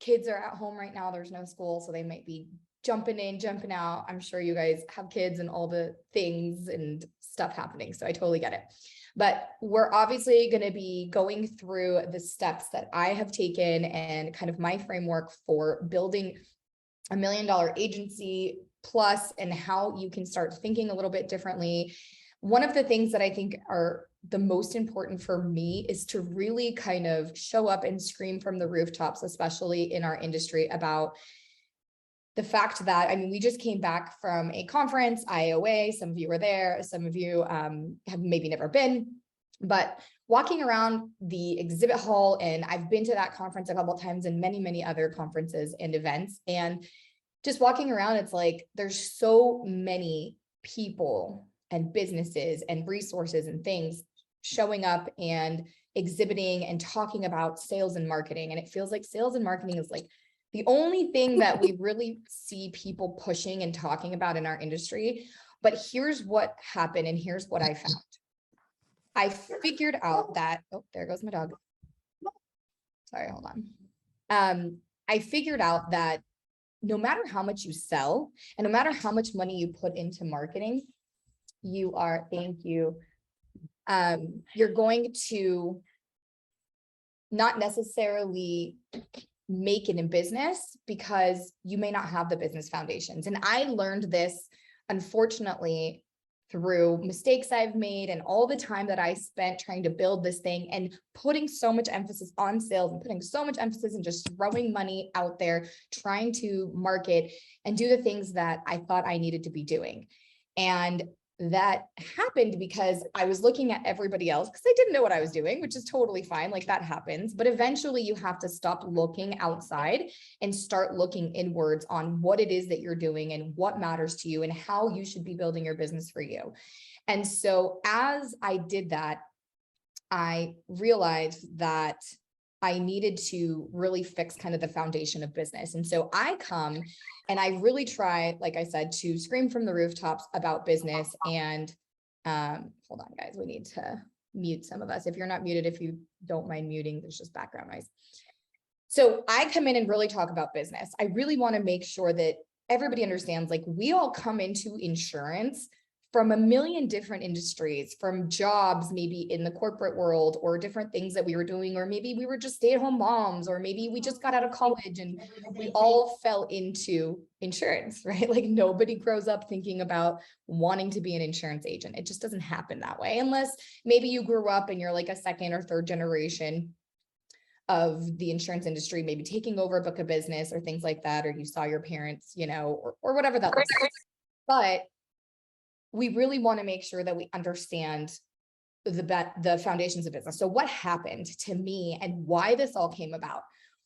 kids are at home right now. There's no school, so they might be jumping in, jumping out. I'm sure you guys have kids and all the things and stuff happening. So I totally get it. But we're obviously going to be going through the steps that I have taken and kind of my framework for building $1 million agency plus, and how you can start thinking a little bit differently. One of the things that I think are the most important for me is to really kind of show up and scream from the rooftops, especially in our industry, about the fact that, I mean, we just came back from a conference, IOA, some of you were there, some of you have maybe never been, but walking around the exhibit hall, and I've been to that conference a couple of times and many, many other conferences and events, and just walking around, it's like, there's so many people and businesses and resources and things showing up and exhibiting and talking about sales and marketing. And it feels like sales and marketing is like the only thing that we really see people pushing and talking about in our industry. But here's what happened, and here's what I found. I figured out that, oh, there goes my dog. Sorry, hold on. I figured out that no matter how much you sell and no matter how much money you put into marketing, thank you, you're going to not necessarily make it in business because you may not have the business foundations. And I learned this, unfortunately, through mistakes I've made and all the time that I spent trying to build this thing and putting so much emphasis on sales and putting so much emphasis in just throwing money out there, trying to market and do the things that I thought I needed to be doing. And that happened because I was looking at everybody else because I didn't know what I was doing, which is totally fine. Like, that happens. But eventually you have to stop looking outside and start looking inwards on what it is that you're doing and what matters to you and how you should be building your business for you. And so as I did that, I realized that I needed to really fix kind of the foundation of business. And so I come and I really try, like I said, to scream from the rooftops about business. And hold on, guys, we need to mute some of us. If you're not muted, if you don't mind muting, there's just background noise. So I come in and really talk about business. I really want to make sure that everybody understands, like, we all come into insurance from a million different industries, from jobs, maybe in the corporate world, or different things that we were doing, or maybe we were just stay-at-home moms, or maybe we just got out of college and we all fell into insurance, right? Like, nobody grows up thinking about wanting to be an insurance agent. It just doesn't happen that way, unless maybe you grew up and you're like a second or third generation of the insurance industry, maybe taking over a book of business or things like that, or you saw your parents, you know, or whatever that looks like. But we really want to make sure that we understand the foundations of business. So what happened to me and why this all came about?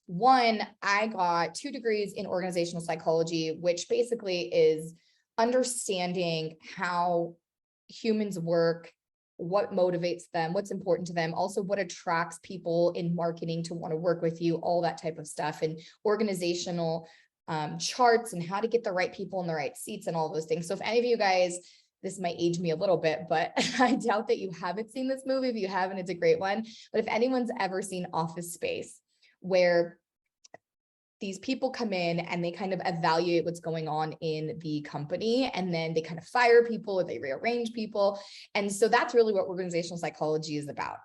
One, I got 2 degrees in organizational psychology, which basically is understanding how humans work, what motivates them, what's important to them, also what attracts people in marketing to want to work with you, all that type of stuff, and organizational charts and how to get the right people in the right seats and all those things. So if any of you guys, this might age me a little bit, but I doubt that you haven't seen this movie. If you haven't, it's a great one. But if anyone's ever seen Office Space, where these people come in and they kind of evaluate what's going on in the company, and then they kind of fire people or they rearrange people. And so that's really what organizational psychology is about.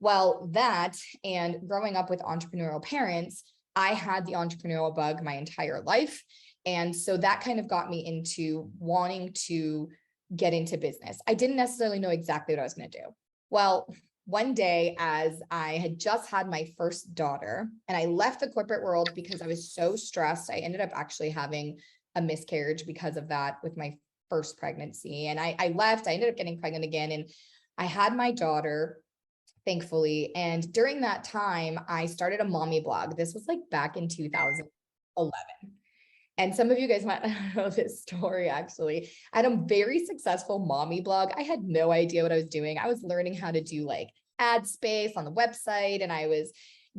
Well, that, and growing up with entrepreneurial parents, I had the entrepreneurial bug my entire life. And so that kind of got me into wanting to get into business. I didn't necessarily know exactly what I was going to do. Well, one day, as I had just had my first daughter and I left the corporate world because I was so stressed, I ended up actually having a miscarriage because of that with my first pregnancy. And I left, I ended up getting pregnant again, and I had my daughter, thankfully. And during that time, I started a mommy blog. This was like back in 2011. And some of you guys might know this story, actually. I had a very successful mommy blog. I had no idea what I was doing. I was learning how to do like ad space on the website, and I was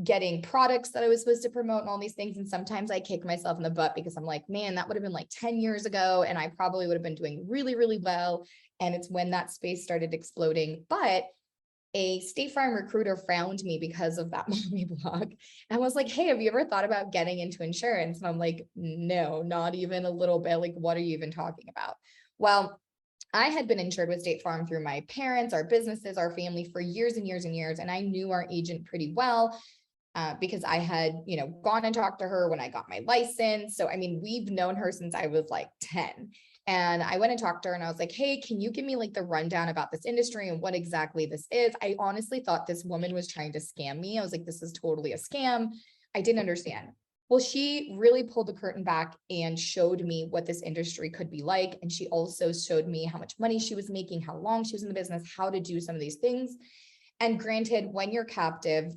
getting products that I was supposed to promote and all these things. And sometimes I kick myself in the butt because I'm like, man, that would have been like 10 years ago. And I probably would have been doing really, really well. And it's when that space started exploding. But a State Farm recruiter found me because of that mommy blog and was like, hey, have you ever thought about getting into insurance? And I'm like, no, not even a little bit. Like, what are you even talking about? Well, I had been insured with State Farm through my parents, our businesses, our family for years and years and years. And I knew our agent pretty well because I had, gone and talked to her when I got my license. So, I mean, we've known her since I was like 10. And I went and talked to her and I was like, hey, can you give me like the rundown about this industry and what exactly this is? I honestly thought this woman was trying to scam me. I was like, this is totally a scam. I didn't understand. Well, she really pulled the curtain back and showed me what this industry could be like. And she also showed me how much money she was making, how long she was in the business, how to do some of these things. And granted, when you're captive,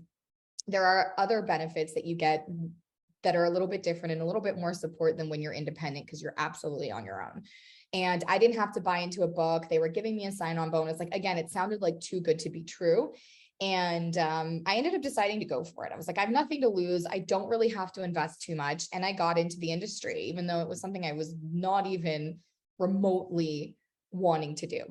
there are other benefits that you get that are a little bit different and a little bit more support than when you're independent, because you're absolutely on your own. And I didn't have to buy into a book. They were giving me a sign-on bonus. Like, again, it sounded like too good to be true. And I ended up deciding to go for it. I was like, I have nothing to lose. I don't really have to invest too much. And I got into the industry, even though it was something I was not even remotely wanting to do.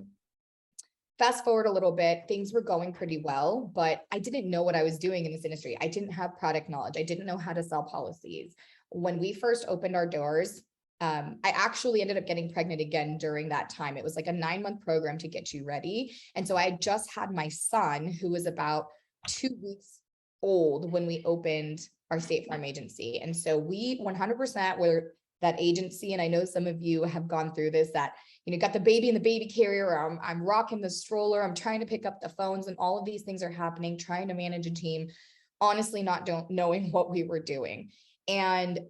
Fast forward a little bit, things were going pretty well, but I didn't know what I was doing in this industry. I didn't have product knowledge. I didn't know how to sell policies. When we first opened our doors, I actually ended up getting pregnant again during that time. It was like a 9-month program to get you ready. And so I had just had my son, who was about 2 weeks old when we opened our State Farm agency. And so we 100% were that agency. And I know some of you have gone through this, that got the baby in the baby carrier, or I'm rocking the stroller, I'm trying to pick up the phones, and all of these things are happening, trying to manage a team, honestly, not knowing what we were doing. And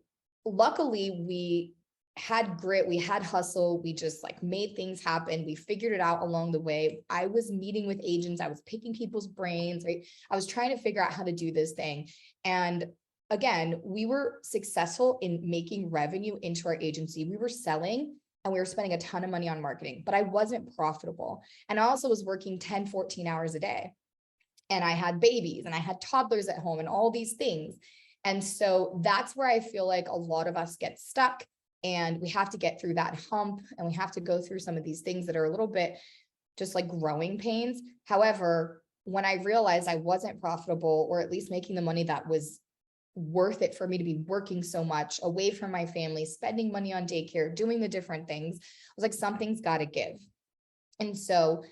luckily we had grit, we had hustle, we just like made things happen. We figured it out along the way. I was meeting with agents, I was picking people's brains, right? I was trying to figure out how to do this thing. And again, we were successful in making revenue into our agency. We were selling and we were spending a ton of money on marketing, but I wasn't profitable. And I also was working 10, 14 hours a day. And I had babies and I had toddlers at home and all these things. And so that's where I feel like a lot of us get stuck, and we have to get through that hump, and we have to go through some of these things that are a little bit just like growing pains. However, when I realized I wasn't profitable, or at least making the money that was worth it for me to be working so much away from my family, spending money on daycare, doing the different things, I was like, something's got to give. And so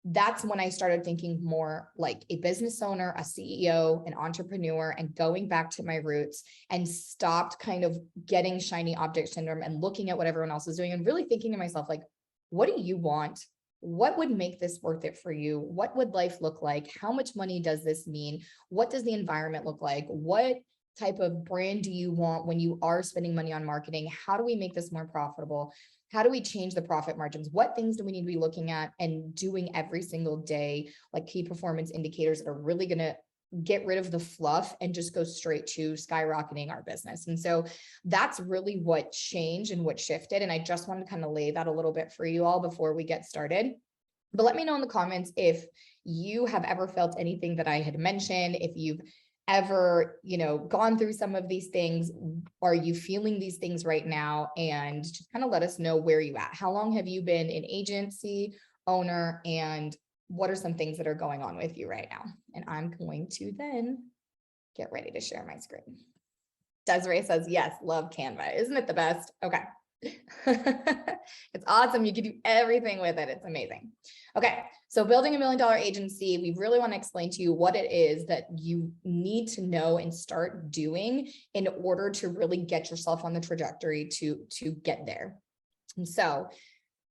that's when I started thinking more like a business owner, a CEO, an entrepreneur, and going back to my roots, and stopped kind of getting shiny object syndrome and looking at what everyone else is doing and really thinking to myself, like, what do you want? What would make this worth it for you? What would life look like? How much money does this mean? What does the environment look like? What type of brand do you want when you are spending money on marketing? How do we make this more profitable? How do we change the profit margins? What things do we need to be looking at and doing every single day, like key performance indicators that are really going to get rid of the fluff and just go straight to skyrocketing our business? And so that's really what changed and what shifted. And I just wanted to kind of lay that a little bit for you all before we get started. But let me know in the comments if you have ever felt anything that I had mentioned, if you've ever, gone through some of these things. Are you feeling these things right now? And just kind of let us know where you at. How long have you been an agency owner, and what are some things that are going on with you right now? And I'm going to then get ready to share my screen. Desiree says, yes, love Canva. Isn't it the best? Okay. It's awesome. You can do everything with it. It's amazing. Okay. So building $1 million agency, we really want to explain to you what it is that you need to know and start doing in order to really get yourself on the trajectory to get there. And so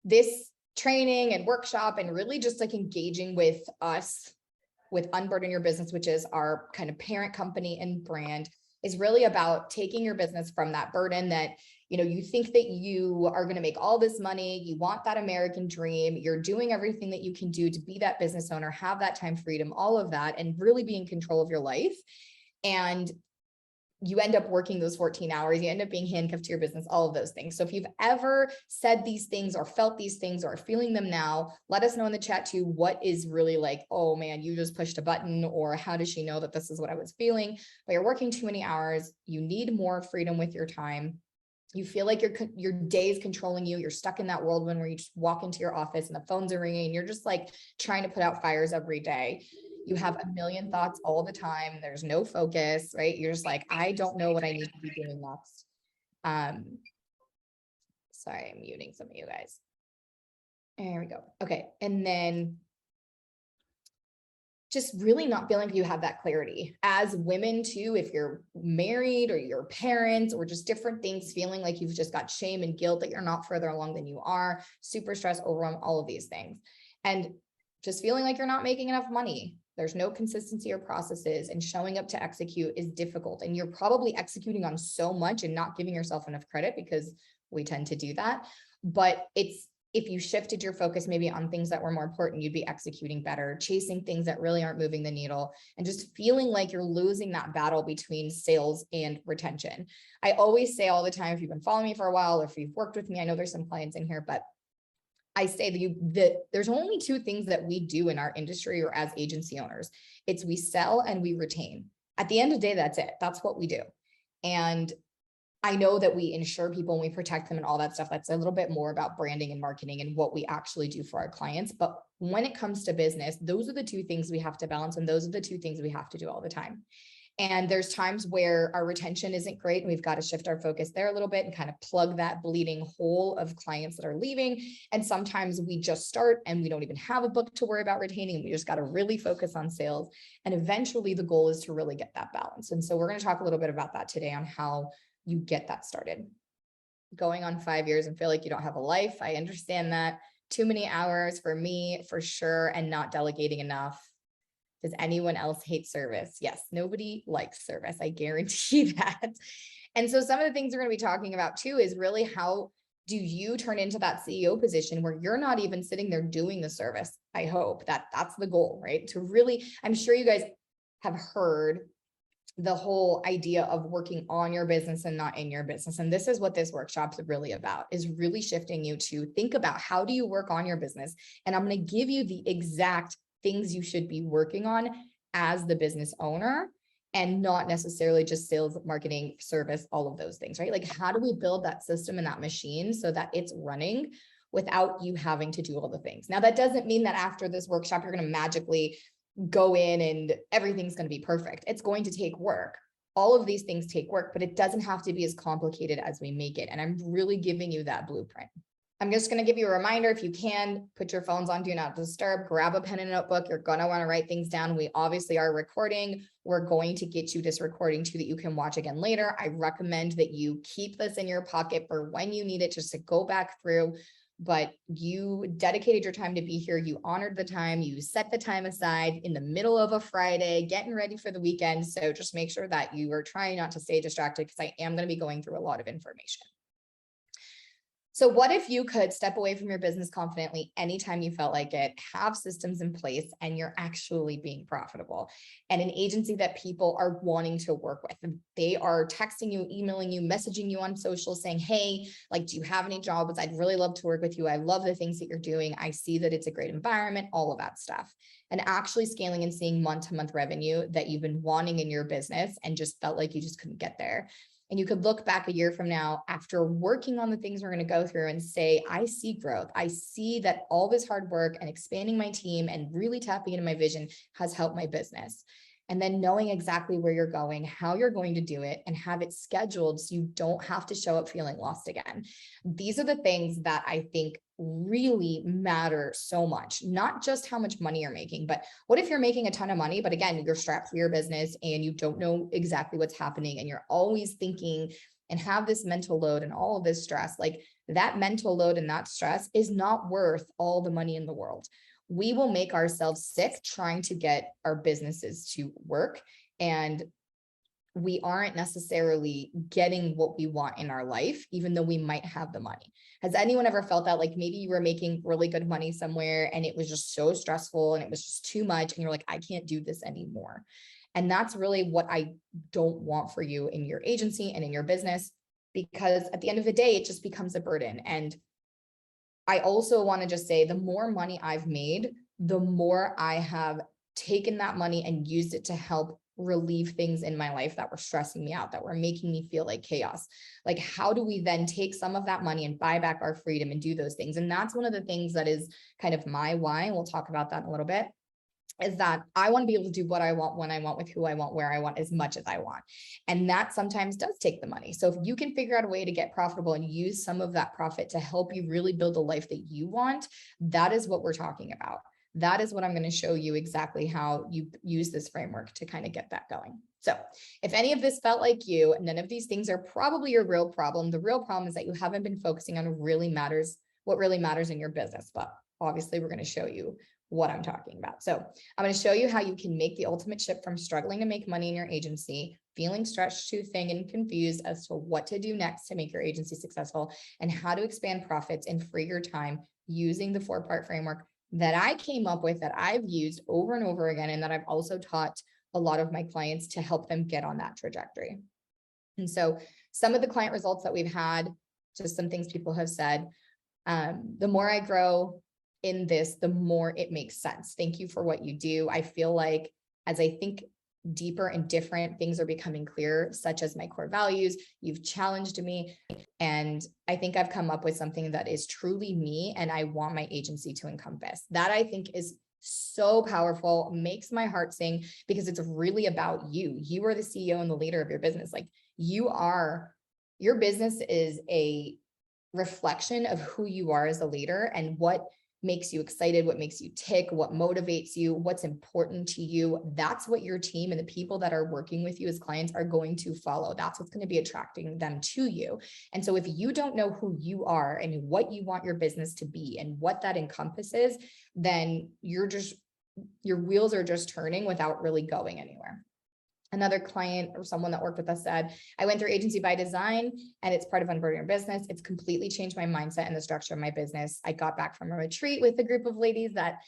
this training and workshop, and really just like engaging with us with Unburden Your Business, which is our kind of parent company and brand, is really about taking your business from that burden that, you think that you are going to make all this money, you want that American dream, you're doing everything that you can do to be that business owner, have that time freedom, all of that, and really be in control of your life. And you end up working those 14 hours, you end up being handcuffed to your business, all of those things. So if you've ever said these things or felt these things or are feeling them now, let us know in the chat too, what is really like, oh man, you just pushed a button, or how does she know that this is what I was feeling? But you're working too many hours, you need more freedom with your time. You feel like your day is controlling you. You're stuck in that whirlwind where you just walk into your office and the phones are ringing and you're just like trying to put out fires every day. You have a million thoughts all the time. There's no focus, right? You're just like, I don't know what I need to be doing next. Sorry, I'm muting some of you guys. There we go. Okay. And then just really not feeling like you have that clarity as women too, if you're married or your parents or just different things, feeling like you've just got shame and guilt that you're not further along than you are, super stressed, overwhelmed, all of these things. And just feeling like you're not making enough money. There's no consistency or processes, and showing up to execute is difficult. And you're probably executing on so much and not giving yourself enough credit, because we tend to do that. But if you shifted your focus maybe on things that were more important, you'd be executing better, chasing things that really aren't moving the needle, and just feeling like you're losing that battle between sales and retention. I always say all the time, if you've been following me for a while, or if you've worked with me, I know there's some clients in here, but I say that there's only two things that we do in our industry or as agency owners. It's we sell and we retain. At the end of the day, that's it. That's what we do. And I know that we insure people and we protect them and all that stuff. That's a little bit more about branding and marketing and what we actually do for our clients. But when it comes to business, those are the two things we have to balance. And those are the two things we have to do all the time. And there's times where our retention isn't great, and we've got to shift our focus there a little bit and kind of plug that bleeding hole of clients that are leaving. And sometimes we just start and we don't even have a book to worry about retaining. We just got to really focus on sales. And eventually the goal is to really get that balance. And so we're going to talk a little bit about that today, on how you get that started. Going on 5 years and feel like you don't have a life. I understand that. Too many hours for me, for sure, and not delegating enough. Does anyone else hate service? Yes, nobody likes service. I guarantee that. And so some of the things we're going to be talking about too is really, how do you turn into that CEO position where you're not even sitting there doing the service? I hope that that's the goal, right? To really, I'm sure you guys have heard the whole idea of working on your business and not in your business. And this is what this workshop is really about, is really shifting you to think about, how do you work on your business? And I'm going to give you the exact things you should be working on as the business owner, and not necessarily just sales, marketing, service, all of those things, right? Like, how do we build that system and that machine so that it's running without you having to do all the things? Now, that doesn't mean that after this workshop, you're going to magically go in and everything's going to be perfect. It's going to take work. All of these things take work, but it doesn't have to be as complicated as we make it. And I'm really giving you that blueprint. I'm just going to give you a reminder. If you can, put your phones on Do Not Disturb, grab a pen and a notebook. You're going to want to write things down. We obviously are recording. We're going to get you this recording too, that you can watch again later. I recommend that you keep this in your pocket for when you need it, just to go back through. But you dedicated your time to be here. You honored the time. You set the time aside in the middle of a Friday, getting ready for the weekend. So just make sure that you are trying not to stay distracted, because I am going to be going through a lot of information. So what if you could step away from your business confidently anytime you felt like it, have systems in place, and you're actually being profitable, and an agency that people are wanting to work with? They are texting you, emailing you, messaging you on social saying, hey, like, do you have any jobs? I'd really love to work with you. I love the things that you're doing. I see that it's a great environment, all of that stuff. And actually scaling and seeing month-to-month revenue that you've been wanting in your business and just felt like you just couldn't get there. And you could look back a year from now after working on the things we're going to go through and say, I see growth. I see that all this hard work and expanding my team and really tapping into my vision has helped my business. And then knowing exactly where you're going, how you're going to do it, and have it scheduled so you don't have to show up feeling lost again. These are the things that I think really matter so much. Not just how much money you're making, but what if you're making a ton of money, but again, you're strapped for your business and you don't know exactly what's happening, and you're always thinking and have this mental load and all of this stress. Like, that mental load and that stress is not worth all the money in the world. We will make ourselves sick trying to get our businesses to work, and we aren't necessarily getting what we want in our life, even though we might have the money. Has anyone ever felt that? Like, maybe you were making really good money somewhere and it was just so stressful and it was just too much, and you're like, I can't do this anymore. And that's really what I don't want for you in your agency and in your business, because at the end of the day, it just becomes a burden. And I also want to just say, the more money I've made, the more I have taken that money and used it to help relieve things in my life that were stressing me out, that were making me feel like chaos. Like, how do we then take some of that money and buy back our freedom and do those things? And that's one of the things that is kind of my why. And we'll talk about that in a little bit. is that I want to be able to do what I want, when I want, with who I want, where I want, as much as I want. And that sometimes does take the money. So if you can figure out a way to get profitable and use some of that profit to help you really build a life that you want, that is what we're talking about. That is what I'm going to show you exactly how you use this framework to kind of get that going. So if any of this felt like you, none of these things are probably your real problem. The real problem is that you haven't been focusing on what really matters in your business. But obviously we're going to show you what I'm talking about. So I'm going to show you how you can make the ultimate shift from struggling to make money in your agency, feeling stretched too thin and confused as to what to do next to make your agency successful, and how to expand profits and free your time using the 4-part framework that I came up with, that I've used over and over again, and that I've also taught a lot of my clients to help them get on that trajectory. And so some of the client results that we've had, just some things people have said, the more I grow in this, the more it makes sense. Thank you for what you do. I feel like as I think deeper and different, things are becoming clear, such as my core values. You've challenged me, and I think I've come up with something that is truly me and I want my agency to encompass. That I think is so powerful, makes my heart sing, because it's really about you. You are the CEO and the leader of your business. Like, your business is a reflection of who you are as a leader and what makes you excited, what makes you tick, what motivates you, what's important to you. That's what your team and the people that are working with you as clients are going to follow. That's what's going to be attracting them to you. And so if you don't know who you are and what you want your business to be and what that encompasses, then your wheels are just turning without really going anywhere. Another client or someone that worked with us said, I went through Agency by Design and it's part of Unburdening Your Business. It's completely changed my mindset and the structure of my business. I got back from a retreat with a group of ladies that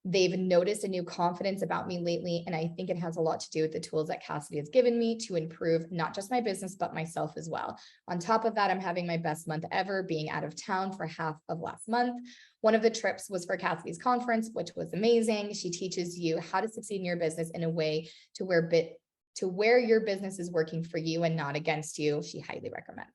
they've noticed a new confidence about me lately. And I think it has a lot to do with the tools that Cassidy has given me to improve not just my business, but myself as well. On top of that, I'm having my best month ever, being out of town for half of last month. One of the trips was for Cassidy's conference, which was amazing. She teaches you how to succeed in your business in a way to where your business is working for you and not against you. She highly recommends.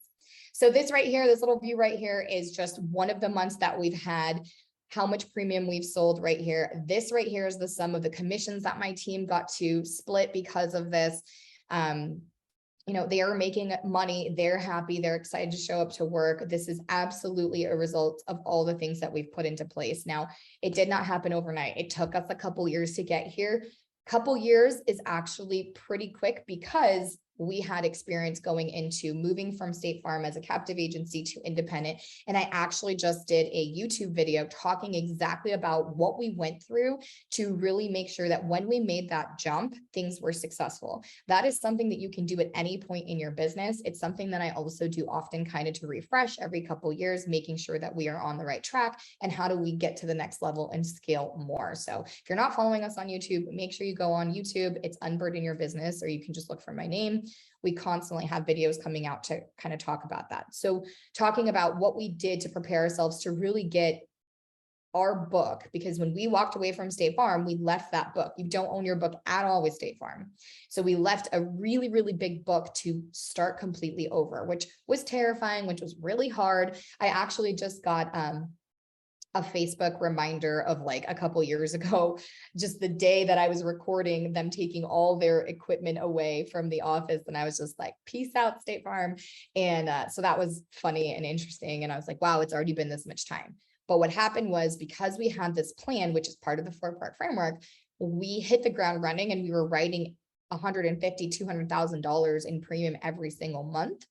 So this right here, this little view right here is just one of the months that we've had, how much premium we've sold right here. This right here is the sum of the commissions that my team got to split because of this. They are making money. They're happy. They're excited to show up to work. This is absolutely a result of all the things that we've put into place. Now, it did not happen overnight. It took us a couple years to get here. Couple years is actually pretty quick because we had experience going into moving from State Farm as a captive agency to independent. And I actually just did a YouTube video talking exactly about what we went through to really make sure that when we made that jump, things were successful. That is something that you can do at any point in your business. It's something that I also do often kind of to refresh every couple of years, making sure that we are on the right track and how do we get to the next level and scale more. So if you're not following us on YouTube, make sure you go on YouTube. It's Unburden Your Business, or you can just look for my name. We constantly have videos coming out to kind of talk about that. So talking about what we did to prepare ourselves to really get our book, because when we walked away from State Farm, we left that book. You don't own your book at all with State Farm. So we left a really, really big book to start completely over, which was terrifying, which was really hard. I actually just got a Facebook reminder of like a couple years ago, just the day that I was recording them taking all their equipment away from the office. And I was just like, peace out, State Farm. And so that was funny and interesting. And I was like, wow, it's already been this much time. But what happened was, because we had this plan, which is part of the 4-part framework, we hit the ground running and we were writing $150,000, $200,000 in premium every single month.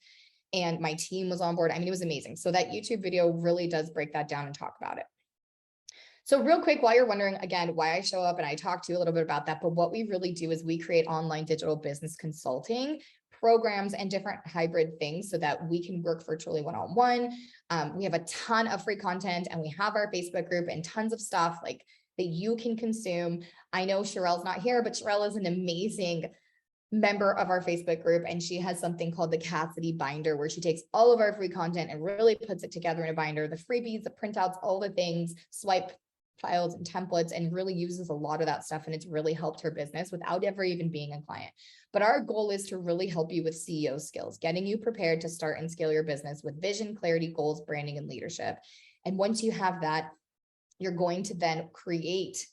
And my team was on board. I mean, it was amazing. So that YouTube video really does break that down and talk about it. So real quick, while you're wondering, again, why I show up, and I talked to you a little bit about that, but what we really do is we create online digital business consulting programs and different hybrid things so that we can work virtually one-on-one. We have a ton of free content, and we have our Facebook group and tons of stuff like that you can consume. I know Sherelle's not here, but Sherelle is an amazing member of our Facebook group, and she has something called the Cassidy binder, where she takes all of our free content and really puts it together in a binder, the freebies, the printouts, all the things, swipe files and templates, and really uses a lot of that stuff. And it's really helped her business without ever even being a client. But our goal is to really help you with CEO skills, getting you prepared to start and scale your business with vision, clarity, goals, branding, and leadership. And once you have that, you're going to then create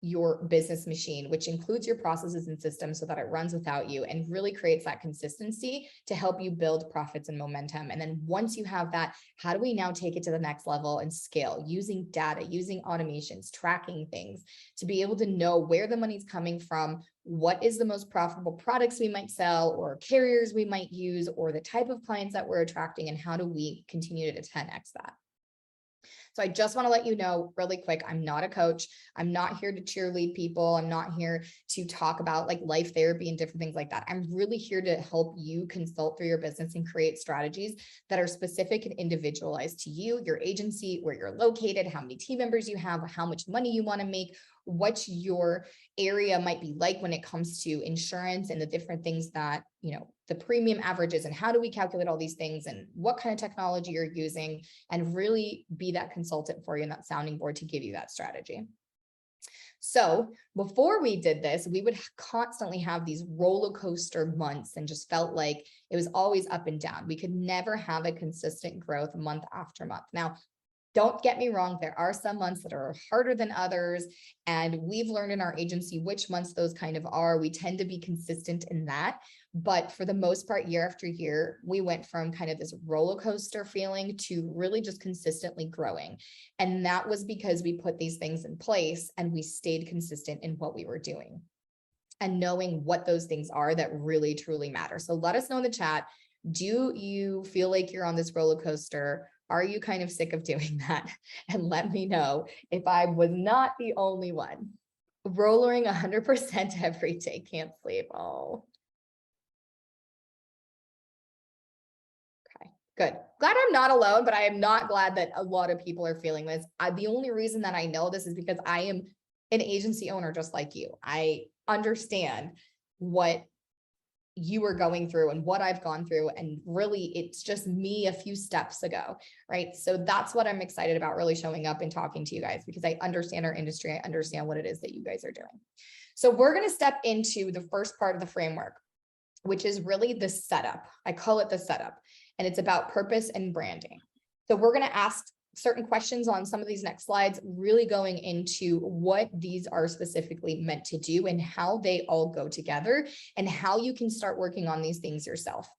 your business machine, which includes your processes and systems so that it runs without you and really creates that consistency to help you build profits and momentum. And then once you have that, how do we now take it to the next level and scale using data, using automations, tracking things to be able to know where the money's coming from, what is the most profitable products we might sell or carriers we might use, or the type of clients that we're attracting, and how do we continue to 10x that? So I just want to let you know really quick, I'm not a coach. I'm not here to cheerlead people. I'm not here to talk about like life therapy and different things like that. I'm really here to help you consult through your business and create strategies that are specific and individualized to you, your agency, where you're located, how many team members you have, how much money you want to make, what your area might be like when it comes to insurance and the different things that, the premium averages, and how do we calculate all these things and what kind of technology you're using, and really be that consultant for you and that sounding board to give you that strategy. So before we did this, we would constantly have these roller coaster months and just felt like it was always up and down. We could never have a consistent growth month after month. Now, don't get me wrong, there are some months that are harder than others, and we've learned in our agency which months those kind of are. We tend to be consistent in that. But for the most part, year after year, we went from kind of this roller coaster feeling to really just consistently growing. And that was because we put these things in place and we stayed consistent in what we were doing and knowing what those things are that really, truly matter. So let us know in the chat. Do you feel like you're on this roller coaster? Are you kind of sick of doing that? And let me know if I was not the only one. Rollering 100% every day, can't sleep. Oh. Okay, good. Glad I'm not alone, but I am not glad that a lot of people are feeling this. The only reason that I know this is because I am an agency owner just like you. I understand what you are going through and what I've gone through. And really, it's just me a few steps ago, right? So that's what I'm excited about, really showing up and talking to you guys, because I understand our industry. I understand what it is that you guys are doing. So we're going to step into the first part of the framework, which is really the setup. I call it the setup, and it's about purpose and branding. So we're going to ask certain questions on some of these next slides, really going into what these are specifically meant to do and how they all go together and how you can start working on these things yourself.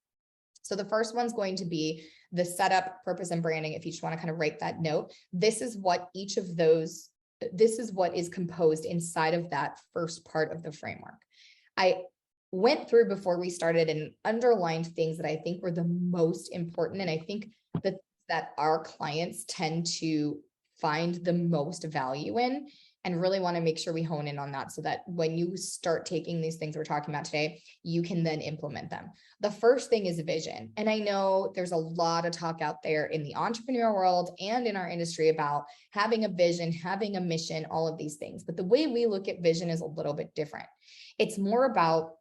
So the first one's going to be the setup, purpose, and branding. If you just want to kind of write that note, this is what each of those, this is what is composed inside of that first part of the framework. I went through before we started and underlined things that I think were the most important. And I think that our clients tend to find the most value in, and really want to make sure we hone in on that so that when you start taking these things we're talking about today, you can then implement them. The first thing is vision. And I know there's a lot of talk out there in the entrepreneur world and in our industry about having a vision, having a mission, all of these things. But the way we look at vision is a little bit different. It's more about,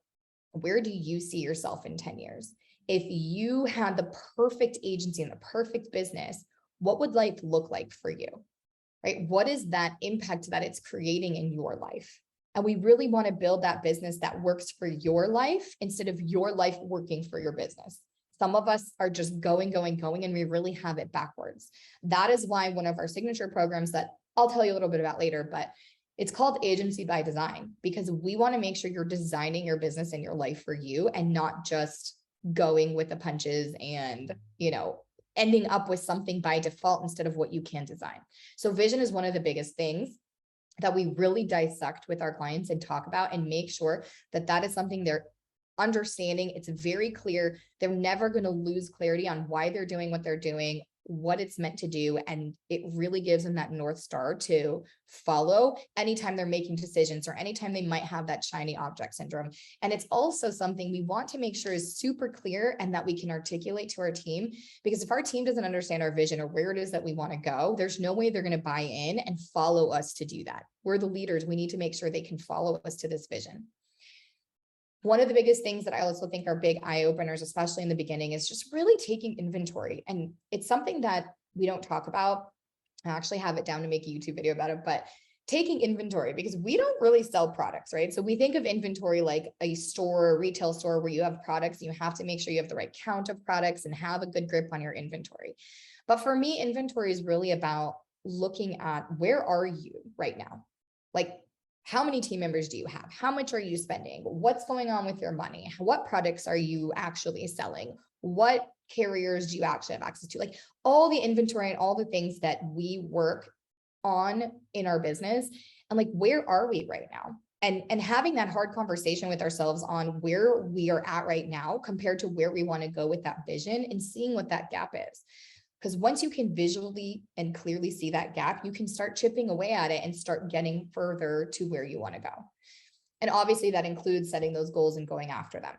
where do you see yourself in 10 years? If you had the perfect agency and the perfect business, what would life look like for you, right? What is that impact that it's creating in your life? And we really want to build that business that works for your life instead of your life working for your business. Some of us are just going, and we really have it backwards. That is why one of our signature programs that I'll tell you a little bit about later, but it's called Agency by Design, because we want to make sure you're designing your business and your life for you and not just going with the punches and, ending up with something by default instead of what you can design. So vision is one of the biggest things that we really dissect with our clients and talk about and make sure that that is something they're understanding. It's very clear. They're never going to lose clarity on why they're doing what they're doing, what it's meant to do. And it really gives them that North Star to follow anytime they're making decisions or anytime they might have that shiny object syndrome. And it's also something we want to make sure is super clear and that we can articulate to our team, because if our team doesn't understand our vision or where it is that we want to go, there's no way they're going to buy in and follow us to do that. We're the leaders. We need to make sure they can follow us to this vision. One of the biggest things that I also think are big eye openers, especially in the beginning, is just really taking inventory. And it's something that we don't talk about. I actually have it down to make a YouTube video about it, but taking inventory, because we don't really sell products, right? So we think of inventory like a store, a retail store where you have products, and you have to make sure you have the right count of products and have a good grip on your inventory. But for me, inventory is really about looking at, where are you right now? Like, How many team members do you have? How much are you spending? What's going on with your money? What products are you actually selling? What carriers do you actually have access to? Like all the inventory and all the things that we work on in our business. And like, where are we right now? And having that hard conversation with ourselves on where we are at right now compared to where we want to go with that vision and seeing what that gap is. Because once you can visually and clearly see that gap, you can start chipping away at it and start getting further to where you want to go. And obviously that includes setting those goals and going after them.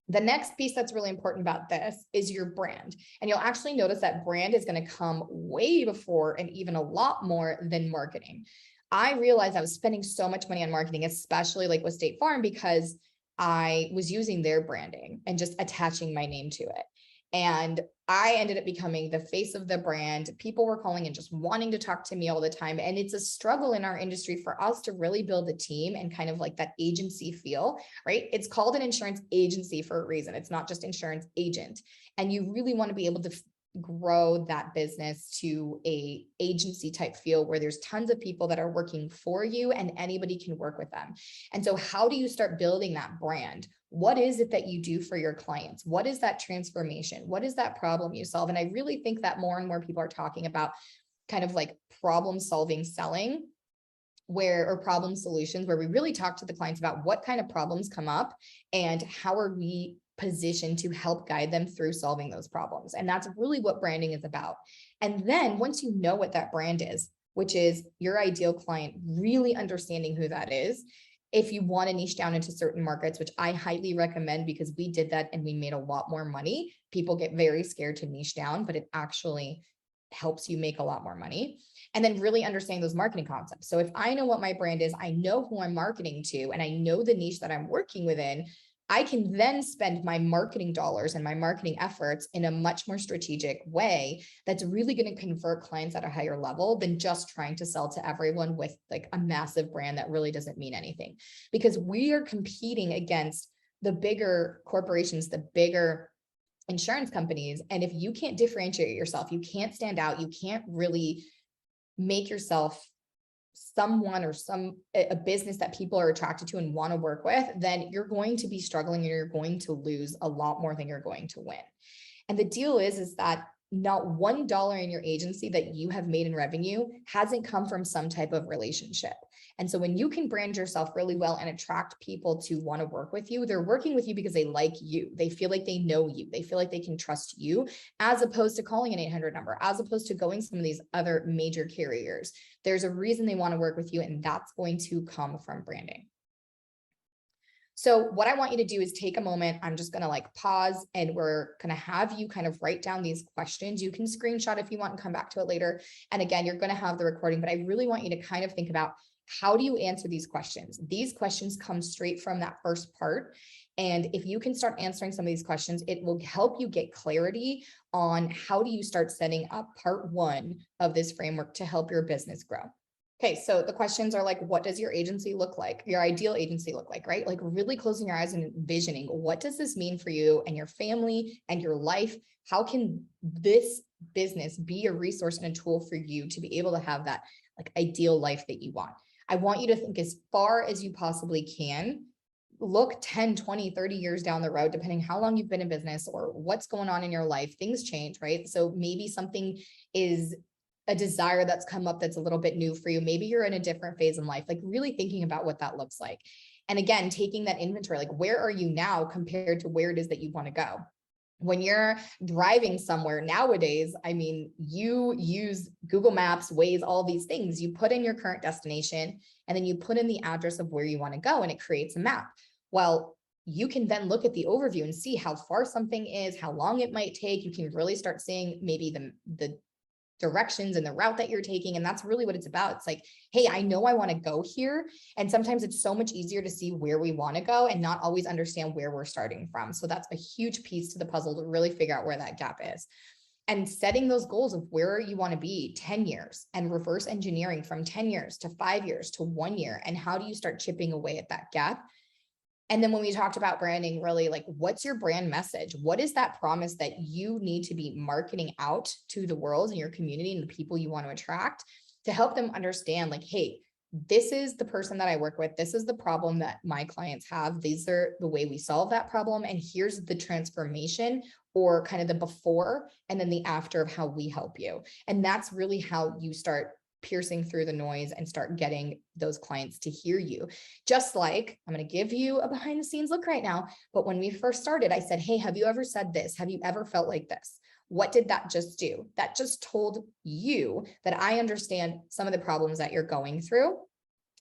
The next piece that's really important about this is your brand. And you'll actually notice that brand is going to come way before and even a lot more than marketing. I realized I was spending so much money on marketing, especially like with State Farm, because I was using their branding and just attaching my name to it. And I ended up becoming the face of the brand. People were calling and just wanting to talk to me all the time. And it's a struggle in our industry for us to really build a team and kind of like that agency feel, right? It's called an insurance agency for a reason. It's not just insurance agent. And you really want to be able to grow that business to a agency type feel where there's tons of people that are working for you and anybody can work with them. And so how do you start building that brand? What is it that you do for your clients? What is that transformation? What is that problem you solve? And I really think that more and more people are talking about kind of like problem solving selling or problem solutions, where we really talk to the clients about what kind of problems come up and how are we positioned to help guide them through solving those problems. And that's really what branding is about. And then once you know what that brand is, which is your ideal client, really understanding who that is. If you want to niche down into certain markets, which I highly recommend because we did that and we made a lot more money. People get very scared to niche down, but it actually helps you make a lot more money. And then really understanding those marketing concepts. So if I know what my brand is, I know who I'm marketing to, and I know the niche that I'm working within, I can then spend my marketing dollars and my marketing efforts in a much more strategic way that's really going to convert clients at a higher level than just trying to sell to everyone with like a massive brand that really doesn't mean anything. Because we are competing against the bigger corporations, the bigger insurance companies. And if you can't differentiate yourself, you can't stand out, you can't really make yourself someone or a business that people are attracted to and want to work with, then you're going to be struggling and you're going to lose a lot more than you're going to win. And the deal is that not $1 in your agency that you have made in revenue hasn't come from some type of relationship. And so when you can brand yourself really well and attract people to want to work with you, they're working with you because they like you. They feel like they know you. They feel like they can trust you, as opposed to calling an 800 number, as opposed to going some of these other major carriers. There's a reason they want to work with you, and that's going to come from branding. So what I want you to do is take a moment. I'm just going to like pause, and we're going to have you kind of write down these questions. You can screenshot if you want and come back to it later. And again, you're going to have the recording, but I really want you to kind of think about, how do you answer these questions? These questions come straight from that first part. And if you can start answering some of these questions, it will help you get clarity on how do you start setting up part one of this framework to help your business grow. Okay, so the questions are like, what does your agency look like? Your ideal agency look like, right? Like really closing your eyes and envisioning, what does this mean for you and your family and your life? How can this business be a resource and a tool for you to be able to have that like ideal life that you want? I want you to think as far as you possibly can. Look 10, 20, 30 years down the road, depending how long you've been in business or what's going on in your life. Things change, right? So maybe something is a desire that's come up that's a little bit new for you. Maybe you're in a different phase in life, like really thinking about what that looks like. And again, taking that inventory, like where are you now compared to where it is that you want to go? When you're driving somewhere nowadays, I mean, you use Google Maps, Waze, all these things. You put in your current destination, and then you put in the address of where you want to go, and it creates a map. Well, you can then look at the overview and see how far something is, how long it might take. You can really start seeing maybe the directions and the route that you're taking. And that's really what it's about. It's like, hey, I know I want to go here. And sometimes it's so much easier to see where we want to go and not always understand where we're starting from. So that's a huge piece to the puzzle to really figure out where that gap is. And setting those goals of where you want to be 10 years and reverse engineering from 10 years to 5 years to 1 year. And how do you start chipping away at that gap? And then when we talked about branding, really like, what's your brand message? What is that promise that you need to be marketing out to the world and your community and the people you want to attract to help them understand like, hey, this is the person that I work with. This is the problem that my clients have. These are the way we solve that problem. And here's the transformation, or kind of the before and then the after of how we help you. And that's really how you start piercing through the noise and start getting those clients to hear you. Just like, I'm going to give you a behind the scenes look right now. But when we first started, I said, hey, have you ever said this? Have you ever felt like this? What did that just do? That just told you that I understand some of the problems that you're going through,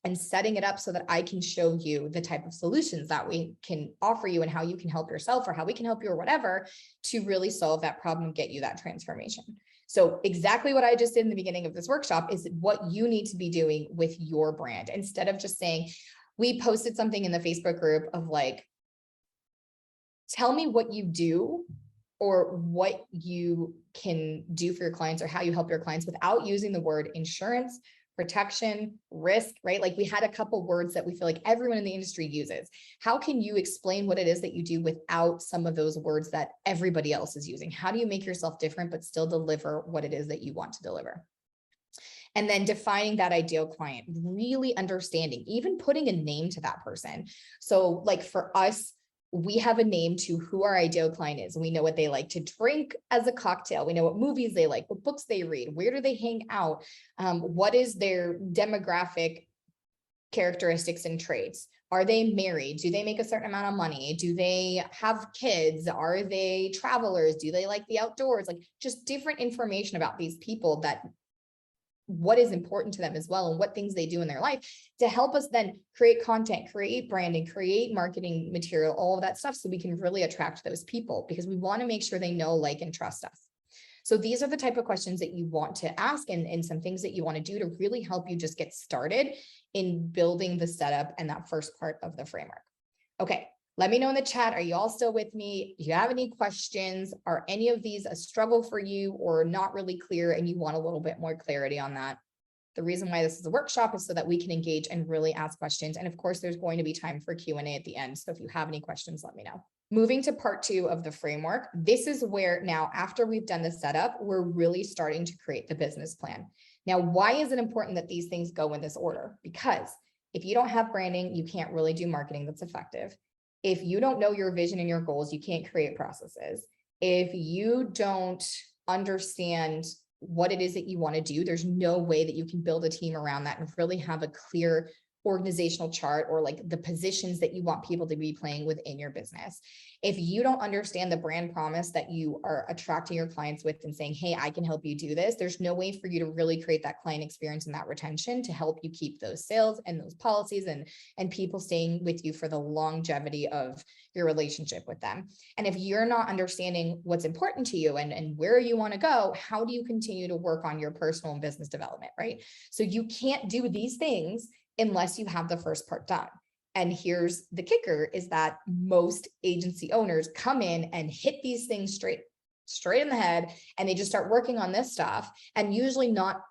and setting it up so that I can show you the type of solutions that we can offer you and how you can help yourself, or how we can help you, or whatever, to really solve that problem and get you that transformation. So exactly what I just did in the beginning of this workshop is what you need to be doing with your brand. Instead of just saying, we posted something in the Facebook group of like, tell me what you do or what you can do for your clients or how you help your clients, without using the word insurance, protection, risk, right? Like we had a couple words that we feel like everyone in the industry uses. How can you explain what it is that you do without some of those words that everybody else is using? How do you make yourself different, but still deliver what it is that you want to deliver? And then defining that ideal client, really understanding, even putting a name to that person. So like for us, we have a name to who our ideal client is. We know what they like to drink as a cocktail. We know what movies they like, what books they read, where do they hang out, what is their demographic characteristics and traits. Are they married? Do they make a certain amount of money? Do they have kids? Are they travelers? Do they like the outdoors? Like just different information about these people, that what is important to them as well, and what things they do in their life, to help us then create content, create branding, create marketing material, all of that stuff, so we can really attract those people, because we want to make sure they know, like, and trust us. So these are the type of questions that you want to ask, and some things that you want to do to really help you just get started in building the setup and that first part of the framework. Okay. Let me know in the chat. Are you all still with me? Do you have any questions? Are any of these a struggle for you or not really clear and you want a little bit more clarity on that? The reason why this is a workshop is so that we can engage and really ask questions. And of course, there's going to be time for Q&A at the end. So if you have any questions, let me know. Moving to part 2 of the framework, this is where now, after we've done the setup, we're really starting to create the business plan. Now, why is it important that these things go in this order? Because if you don't have branding, you can't really do marketing that's effective. If you don't know your vision and your goals, you can't create processes. If you don't understand what it is that you want to do, there's no way that you can build a team around that and really have a clear organizational chart, or like the positions that you want people to be playing within your business. If you don't understand the brand promise that you are attracting your clients with and saying, hey, I can help you do this, there's no way for you to really create that client experience and that retention to help you keep those sales and those policies and people staying with you for the longevity of your relationship with them. And if you're not understanding what's important to you and where you want to go, how do you continue to work on your personal and business development, right? So you can't do these things unless you have the first part done. And here's the kicker, is that most agency owners come in and hit these things straight in the head, and they just start working on this stuff, and usually not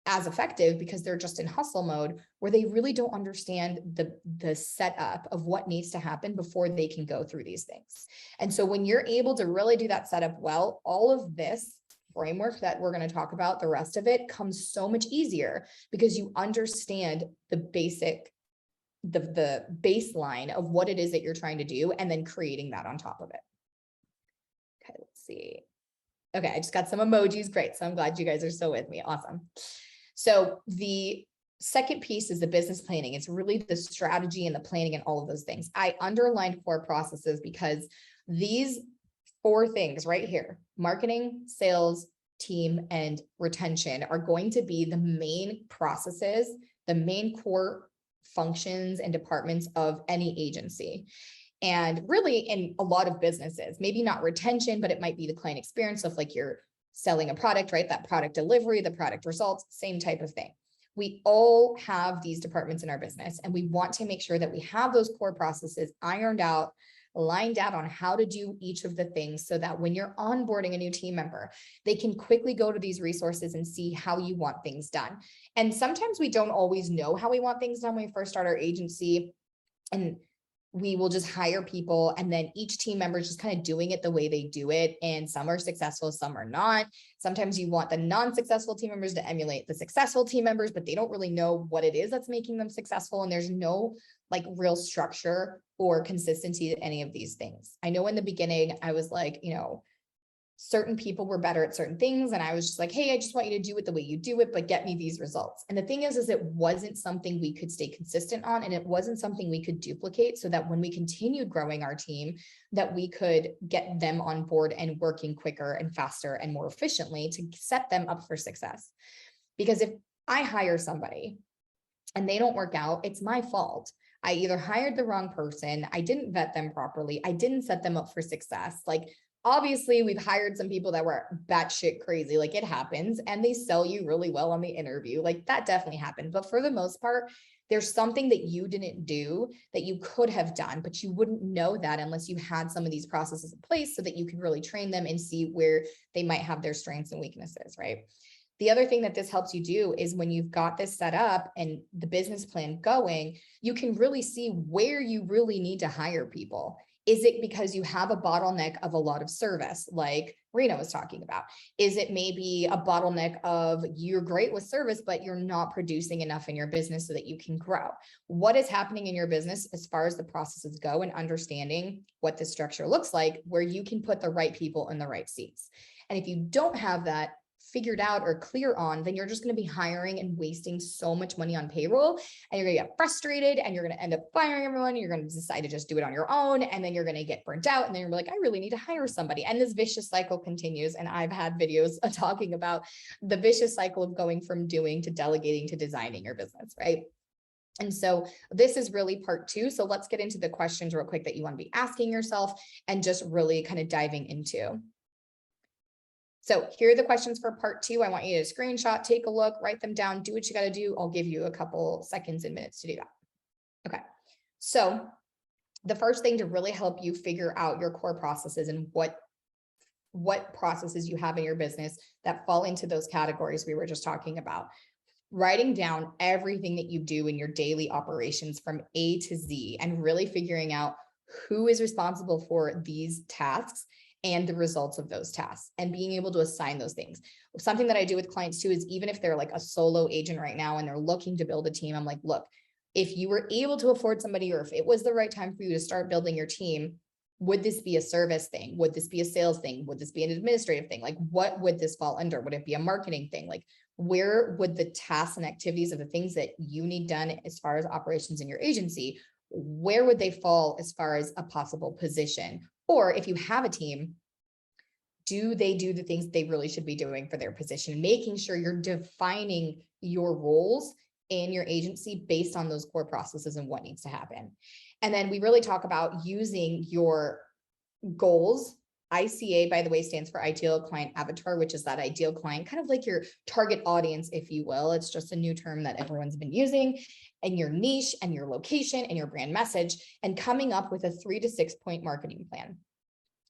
as effective because they're just in hustle mode, where they really don't understand the setup of what needs to happen before they can go through these things. And so when you're able to really do that setup well, all of this framework that we're going to talk about, the rest of it comes so much easier, because you understand the baseline of what it is that you're trying to do, and then creating that on top of it. Okay, let's see. Okay, I just got some emojis. Great. So I'm glad you guys are still with me. Awesome. So the second piece is the business planning. It's really the strategy and the planning and all of those things. I underlined core processes because these 4 things right here, marketing, sales, team, and retention, are going to be the main processes, the main core functions and departments of any agency. And really in a lot of businesses, maybe not retention, but it might be the client experience. So if like you're selling a product, right? That product delivery, the product results, same type of thing. We all have these departments in our business, and we want to make sure that we have those core processes ironed out, lined out on how to do each of the things, so that when you're onboarding a new team member, they can quickly go to these resources and see how you want things done. And sometimes we don't always know how we want things done when we first start our agency. And we will just hire people, and then each team member is just kind of doing it the way they do it. And some are successful, some are not. Sometimes you want the non-successful team members to emulate the successful team members, but they don't really know what it is that's making them successful. And there's no like real structure or consistency to any of these things. I know in the beginning, I was like, certain people were better at certain things. And I was just like, hey, I just want you to do it the way you do it, but get me these results. And the thing is it wasn't something we could stay consistent on. And it wasn't something we could duplicate, so that when we continued growing our team, that we could get them on board and working quicker and faster and more efficiently to set them up for success. Because if I hire somebody and they don't work out, it's my fault. I either hired the wrong person, I didn't vet them properly, I didn't set them up for success. Like, obviously, we've hired some people that were batshit crazy, like it happens, and they sell you really well on the interview. Like that definitely happened. But for the most part, there's something that you didn't do that you could have done, but you wouldn't know that unless you had some of these processes in place so that you could really train them and see where they might have their strengths and weaknesses, right? The other thing that this helps you do is when you've got this set up and the business plan going, you can really see where you really need to hire people. Is it because you have a bottleneck of a lot of service, like Rena was talking about? Is it maybe a bottleneck of you're great with service, but you're not producing enough in your business so that you can grow? What is happening in your business as far as the processes go, and understanding what the structure looks like where you can put the right people in the right seats? And if you don't have that figured out or clear on, then you're just going to be hiring and wasting so much money on payroll, and you're going to get frustrated, and you're going to end up firing everyone, and you're going to decide to just do it on your own, and then you're going to get burnt out, and then you're like, I really need to hire somebody. And this vicious cycle continues. And I've had videos talking about the vicious cycle of going from doing to delegating to designing your business, right? And so this is really part 2. So let's get into the questions real quick that you want to be asking yourself and just really kind of diving into. So here are the questions for part 2. I want you to screenshot, take a look, write them down, do what you got to do. I'll give you a couple seconds and minutes to do that. Okay. So the first thing to really help you figure out your core processes and what processes you have in your business that fall into those categories we were just talking about. Writing down everything that you do in your daily operations from A to Z, and really figuring out who is responsible for these tasks and the results of those tasks, and being able to assign those things. Something that I do with clients too is, even if they're like a solo agent right now and they're looking to build a team, I'm like, look, if you were able to afford somebody, or if it was the right time for you to start building your team, would this be a service thing? Would this be a sales thing? Would this be an administrative thing? Like, what would this fall under? Would it be a marketing thing? Like, where would the tasks and activities of the things that you need done as far as operations in your agency, where would they fall as far as a possible position? Or if you have a team, do they do the things they really should be doing for their position? Making sure you're defining your roles in your agency based on those core processes and what needs to happen. And then we really talk about using your goals. ICA, by the way, stands for ideal client avatar, which is that ideal client, kind of like your target audience, if you will. It's just a new term that everyone's been using, and your niche and your location and your brand message, and coming up with a 3 to 6 point marketing plan.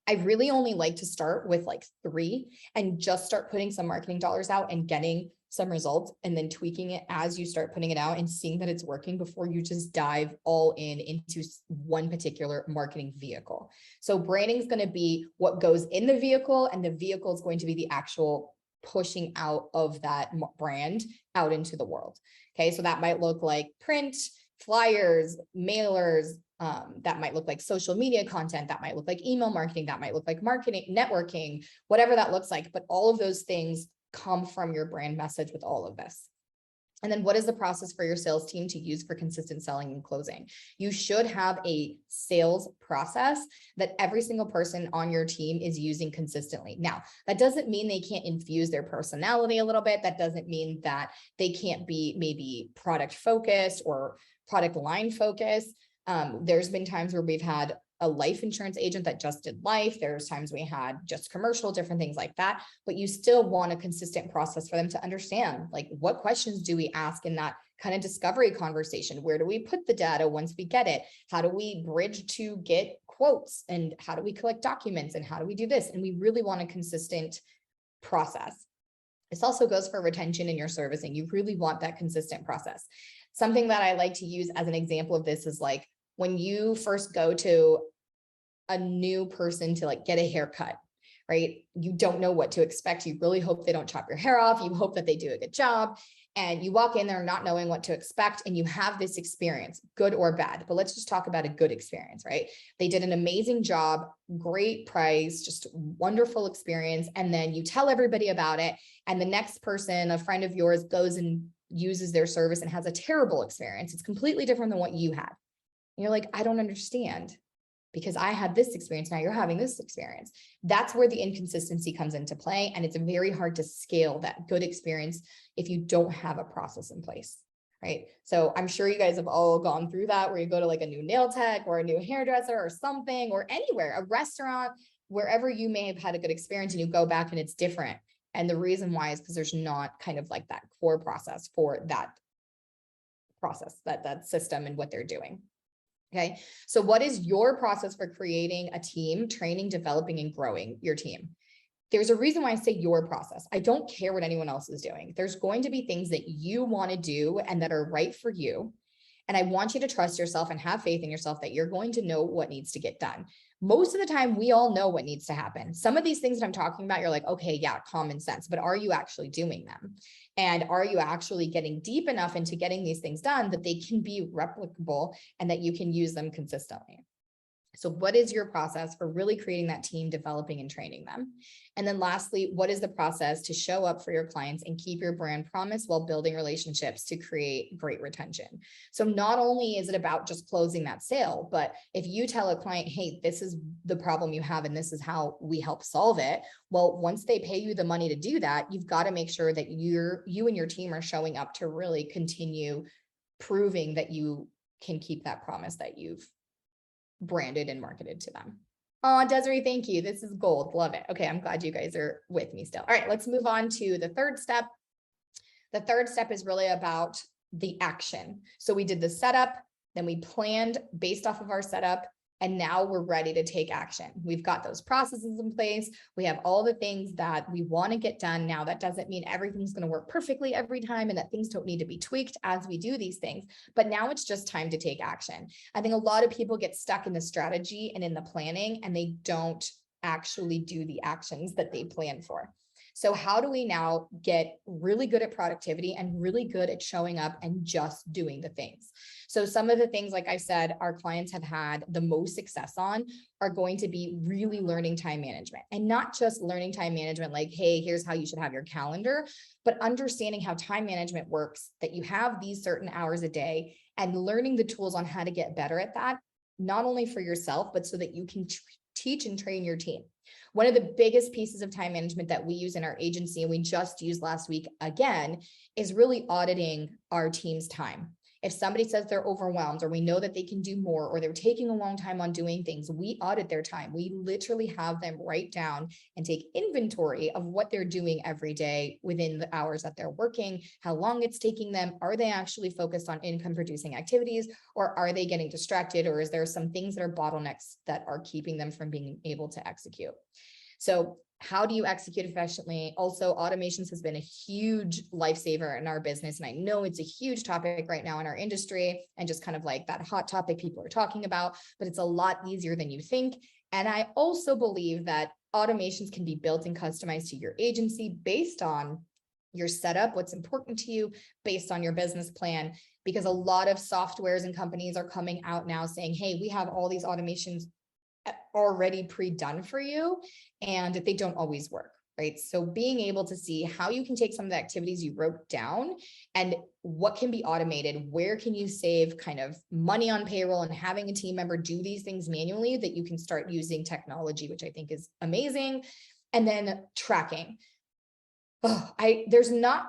I really only like to start with like 3 and just start putting some marketing dollars out and getting some results, and then tweaking it as you start putting it out and seeing that it's working before you just dive all into one particular marketing vehicle. So branding is going to be what goes in the vehicle, and the vehicle is going to be the actual pushing out of that brand out into the world. Okay. So that might look like print, flyers, mailers, that might look like social media content, that might look like email marketing, that might look like marketing, networking, whatever that looks like. But all of those things come from your brand message with all of this. And then what is the process for your sales team to use for consistent selling and closing? You should have a sales process that every single person on your team is using consistently. Now, that doesn't mean they can't infuse their personality a little bit. That doesn't mean that they can't be maybe product focused or product line focused. There's been times where we've had a life insurance agent that just did life. There's times we had just commercial, different things like that, but you still want a consistent process for them to understand, like, what questions do we ask in that kind of discovery conversation? Where do we put the data once we get it? How do we bridge to get quotes? And how do we collect documents? And how do we do this? And we really want a consistent process. This also goes for retention in your servicing. You really want that consistent process. Something that I like to use as an example of this is like, when you first go to a new person to like get a haircut, right? You don't know what to expect. You really hope they don't chop your hair off. You hope that they do a good job. And you walk in there not knowing what to expect, and you have this experience, good or bad. But let's just talk about a good experience, right? They did an amazing job, great price, just wonderful experience. And then you tell everybody about it. And the next person, a friend of yours, goes and uses their service and has a terrible experience. It's completely different than what you had. And you're like, I don't understand, because I had this experience. Now you're having this experience. That's where the inconsistency comes into play. And it's very hard to scale that good experience if you don't have a process in place, right? So I'm sure you guys have all gone through that, where you go to like a new nail tech or a new hairdresser or something, or anywhere, a restaurant, wherever you may have had a good experience, and you go back and it's different. And the reason why is because there's not kind of like that core process for that process, that system and what they're doing. Okay, so what is your process for creating a team, training, developing, and growing your team? There's a reason why I say your process. I don't care what anyone else is doing. There's going to be things that you want to do and that are right for you. And I want you to trust yourself and have faith in yourself that you're going to know what needs to get done. Most of the time, we all know what needs to happen. Some of these things that I'm talking about, you're like, okay, yeah, common sense, but are you actually doing them? And are you actually getting deep enough into getting these things done that they can be replicable and that you can use them consistently? So what is your process for really creating that team, developing and training them? And then lastly, what is the process to show up for your clients and keep your brand promise while building relationships to create great retention? So not only is it about just closing that sale, but if you tell a client, hey, this is the problem you have and this is how we help solve it. Well, once they pay you the money to do that, you've got to make sure that you and your team are showing up to really continue proving that you can keep that promise that you've branded and marketed to them. Oh, Desiree, thank you. This is gold. Love it. Okay, I'm glad you guys are with me still. All right, let's move on to the third step. The third step is really about the action. So we did the setup, then we planned based off of our setup, and now we're ready to take action. We've got those processes in place. We have all the things that we want to get done. Now, that doesn't mean everything's going to work perfectly every time and that things don't need to be tweaked as we do these things. But now it's just time to take action. I think a lot of people get stuck in the strategy and in the planning, and they don't actually do the actions that they plan for. So how do we now get really good at productivity and really good at showing up and just doing the things? So some of the things, like I said, our clients have had the most success on are going to be really learning time management, and not just learning time management like, hey, here's how you should have your calendar, but understanding how time management works, that you have these certain hours a day, and learning the tools on how to get better at that, not only for yourself, but so that you can teach and train your team. One of the biggest pieces of time management that we use in our agency, and we just used last week again, is really auditing our team's time. If somebody says they're overwhelmed, or we know that they can do more, or they're taking a long time on doing things, we audit their time. We literally have them write down and take inventory of what they're doing every day within the hours that they're working, how long it's taking them. Are they actually focused on income producing activities, or are they getting distracted, or is there some things that are bottlenecks that are keeping them from being able to execute? So how do you execute efficiently? Also, automations has been a huge lifesaver in our business. And I know it's a huge topic right now in our industry, and just kind of like that hot topic people are talking about, but it's a lot easier than you think. And I also believe that automations can be built and customized to your agency based on your setup, what's important to you, based on your business plan, because a lot of softwares and companies are coming out now saying, hey, we have all these automations already pre-done for you, and they don't always work, right? So being able to see how you can take some of the activities you wrote down and what can be automated, where can you save kind of money on payroll and having a team member do these things manually, that you can start using technology, which I think is amazing. And then tracking. There's not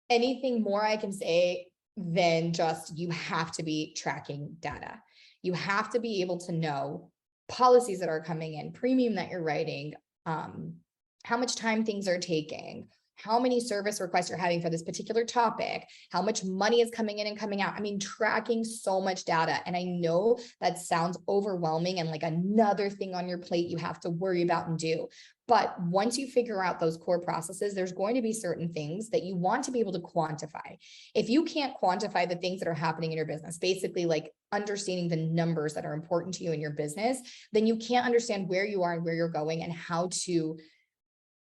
anything more I can say than just, you have to be tracking data. You have to be able to know policies that are coming in, premium that you're writing, how much time things are taking, how many service requests you're having for this particular topic, how much money is coming in and coming out. I mean, tracking so much data. And I know that sounds overwhelming and like another thing on your plate you have to worry about and do. But once you figure out those core processes, there's going to be certain things that you want to be able to quantify. If you can't quantify the things that are happening in your business, basically like understanding the numbers that are important to you in your business, then you can't understand where you are and where you're going and how to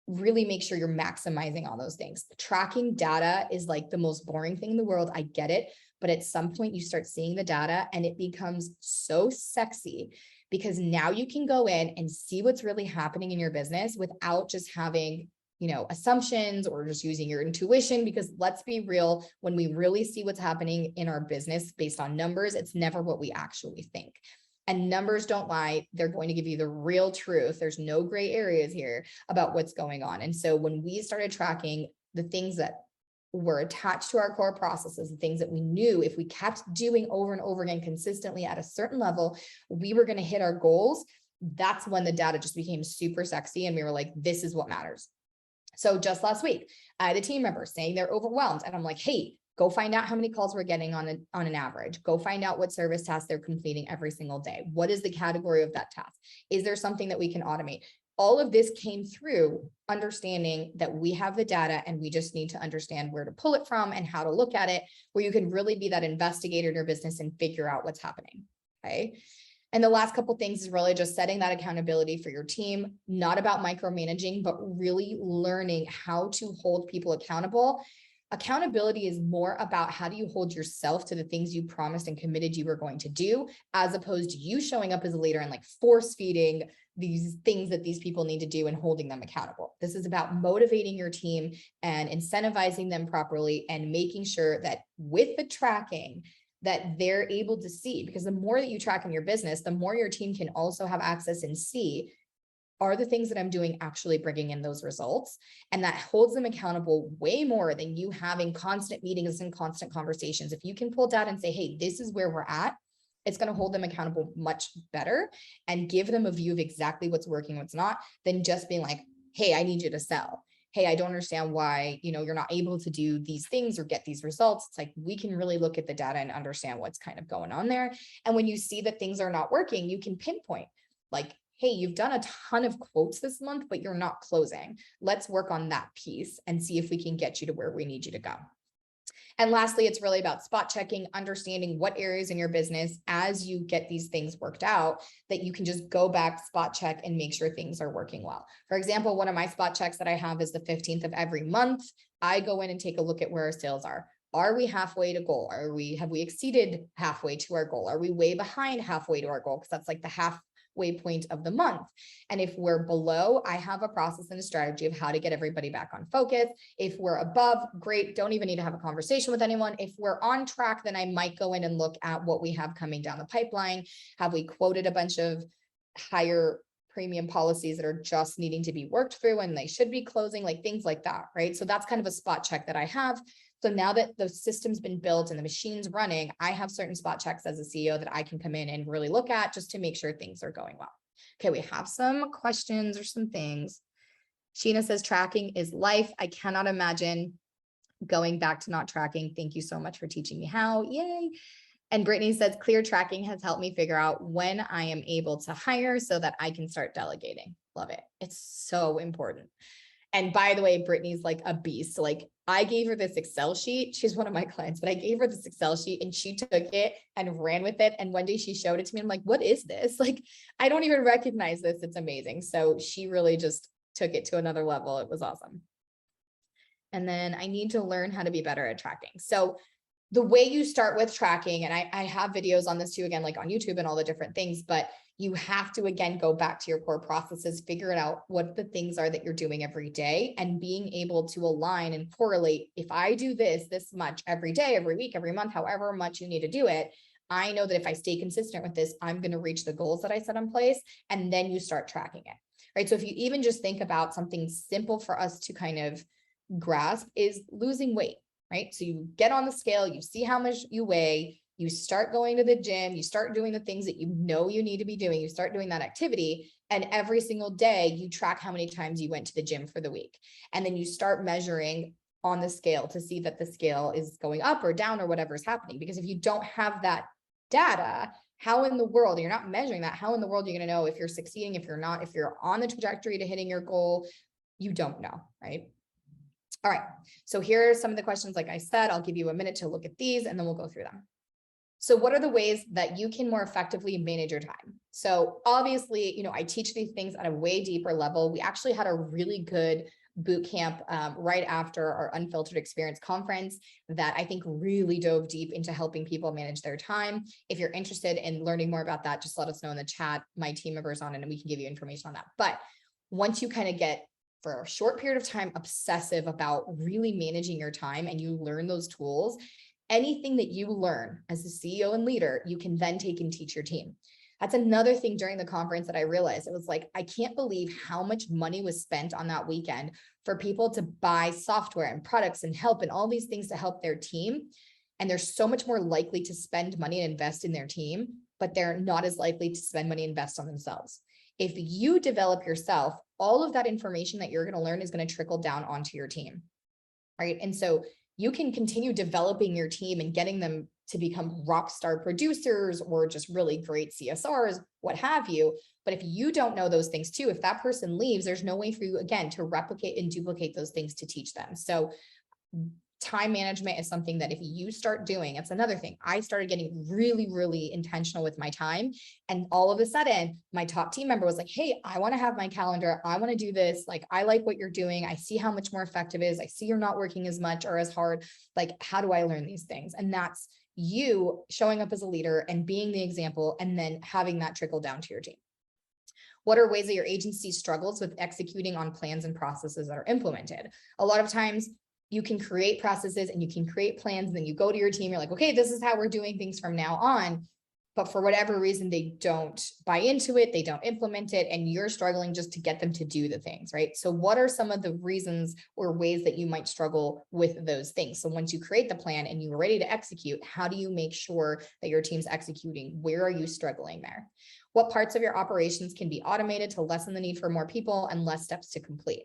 really make sure you're maximizing all those things. Tracking data is like the most boring thing in the world. I get it. But at some point you start seeing the data and it becomes so sexy because now you can go in and see what's really happening in your business without just having, assumptions or just using your intuition. Because let's be real, when we really see what's happening in our business based on numbers, it's never what we actually think. And numbers don't lie. They're going to give you the real truth. There's no gray areas here about what's going on. And so when we started tracking the things that were attached to our core processes, the things that we knew if we kept doing over and over again consistently at a certain level, we were going to hit our goals. That's when the data just became super sexy. And we were like, this is what matters. So just last week, I had a team member saying they're overwhelmed. And I'm like, hey, go find out how many calls we're getting on an average. Go find out what service tasks they're completing every single day. What is the category of that task? Is there something that we can automate? All of this came through understanding that we have the data and we just need to understand where to pull it from and how to look at it, where you can really be that investigator in your business and figure out what's happening. Okay. And the last couple of things is really just setting that accountability for your team, not about micromanaging, but really learning how to hold people accountable. Accountability is more about how do you hold yourself to the things you promised and committed you were going to do, as opposed to you showing up as a leader and like force feeding these things that these people need to do and holding them accountable. This is about motivating your team and incentivizing them properly and making sure that with the tracking that they're able to see, because the more that you track in your business, the more your team can also have access and see, are the things that I'm doing actually bringing in those results? And that holds them accountable way more than you having constant meetings and constant conversations. If you can pull data and say, hey, this is where we're at, it's going to hold them accountable much better and give them a view of exactly what's working, what's not, than just being like, hey, I need you to sell. Hey, I don't understand why, you're not able to do these things or get these results. It's like, we can really look at the data and understand what's kind of going on there. And when you see that things are not working, you can pinpoint like, hey, you've done a ton of quotes this month, but you're not closing. Let's work on that piece and see if we can get you to where we need you to go. And lastly, it's really about spot checking, understanding what areas in your business, as you get these things worked out, that you can just go back, spot check, and make sure things are working well. For example, one of my spot checks that I have is the 15th of every month. I go in and take a look at where our sales are. Are we halfway to goal? Have we exceeded halfway to our goal? Are we way behind halfway to our goal? Because that's like the halfway point of the month. And if we're below, I have a process and a strategy of how to get everybody back on focus. If we're above, great. Don't even need to have a conversation with anyone. If we're on track, then I might go in and look at what we have coming down the pipeline. Have we quoted a bunch of higher premium policies that are just needing to be worked through and they should be closing, like things like that, right? So that's kind of a spot check that I have. So now that the system's been built and the machine's running, I have certain spot checks as a CEO that I can come in and really look at just to make sure things are going well. Okay, we have some questions or some things. Sheena says, tracking is life. I cannot imagine going back to not tracking. Thank you so much for teaching me how. Yay. And Brittany says, clear tracking has helped me figure out when I am able to hire so that I can start delegating. Love it. It's so important. And by the way, Brittany's like a beast. Like, I gave her this Excel sheet. She's one of my clients, but I gave her this Excel sheet and she took it and ran with it. And one day she showed it to me. I'm like, what is this? Like, I don't even recognize this. It's amazing. So she really just took it to another level. It was awesome. And then I need to learn how to be better at tracking. So the way you start with tracking, and I have videos on this too, again, like on YouTube and all the different things, but you have to, again, go back to your core processes, figure it out what the things are that you're doing every day, and being able to align and correlate. If I do this much every day, every week, every month, however much you need to do it, I know that if I stay consistent with this, I'm going to reach the goals that I set in place. And then you start tracking it, right? So if you even just think about something simple for us to kind of grasp is losing weight, right? So you get on the scale, you see how much you weigh, you start going to the gym, you start doing the things that you know you need to be doing, you start doing that activity, and every single day you track how many times you went to the gym for the week. And then you start measuring on the scale to see that the scale is going up or down or whatever is happening. Because if you don't have that data, how in the world, you're not measuring that, how in the world are you going to know if you're succeeding, if you're not, if you're on the trajectory to hitting your goal? You don't know, right? All right, so here are some of the questions. Like I said, I'll give you a minute to look at these and then we'll go through them. So what are the ways that you can more effectively manage your time? So obviously, I teach these things at a way deeper level. We actually had a really good boot camp right after our Unfiltered Experience conference that I think really dove deep into helping people manage their time. If you're interested in learning more about that, just let us know in the chat. My team members on it, and we can give you information on that. But once you kind of get, for a short period of time, obsessive about really managing your time and you learn those tools, anything that you learn as a CEO and leader, you can then take and teach your team. That's another thing during the conference that I realized. It was like, I can't believe how much money was spent on that weekend for people to buy software and products and help and all these things to help their team. And they're so much more likely to spend money and invest in their team, but they're not as likely to spend money and invest on themselves. If you develop yourself, all of that information that you're going to learn is going to trickle down onto your team, right? And so you can continue developing your team and getting them to become rock star producers or just really great CSRs, what have you. But if you don't know those things too, if that person leaves, there's no way for you, again, to replicate and duplicate those things to teach them. So time management is something that if you start doing, it's another thing. I started getting really, really intentional with my time. And all of a sudden, my top team member was like, hey, I want to have my calendar. I want to do this. Like, I like what you're doing. I see how much more effective it is. I see you're not working as much or as hard. Like, how do I learn these things? And that's you showing up as a leader and being the example and then having that trickle down to your team. What are ways that your agency struggles with executing on plans and processes that are implemented? A lot of times, you can create processes and you can create plans, and then you go to your team, you're like, okay, this is how we're doing things from now on. But for whatever reason, they don't buy into it, they don't implement it, and you're struggling just to get them to do the things, right? So what are some of the reasons or ways that you might struggle with those things? So once you create the plan and you're ready to execute, how do you make sure that your team's executing? Where are you struggling there? What parts of your operations can be automated to lessen the need for more people and less steps to complete?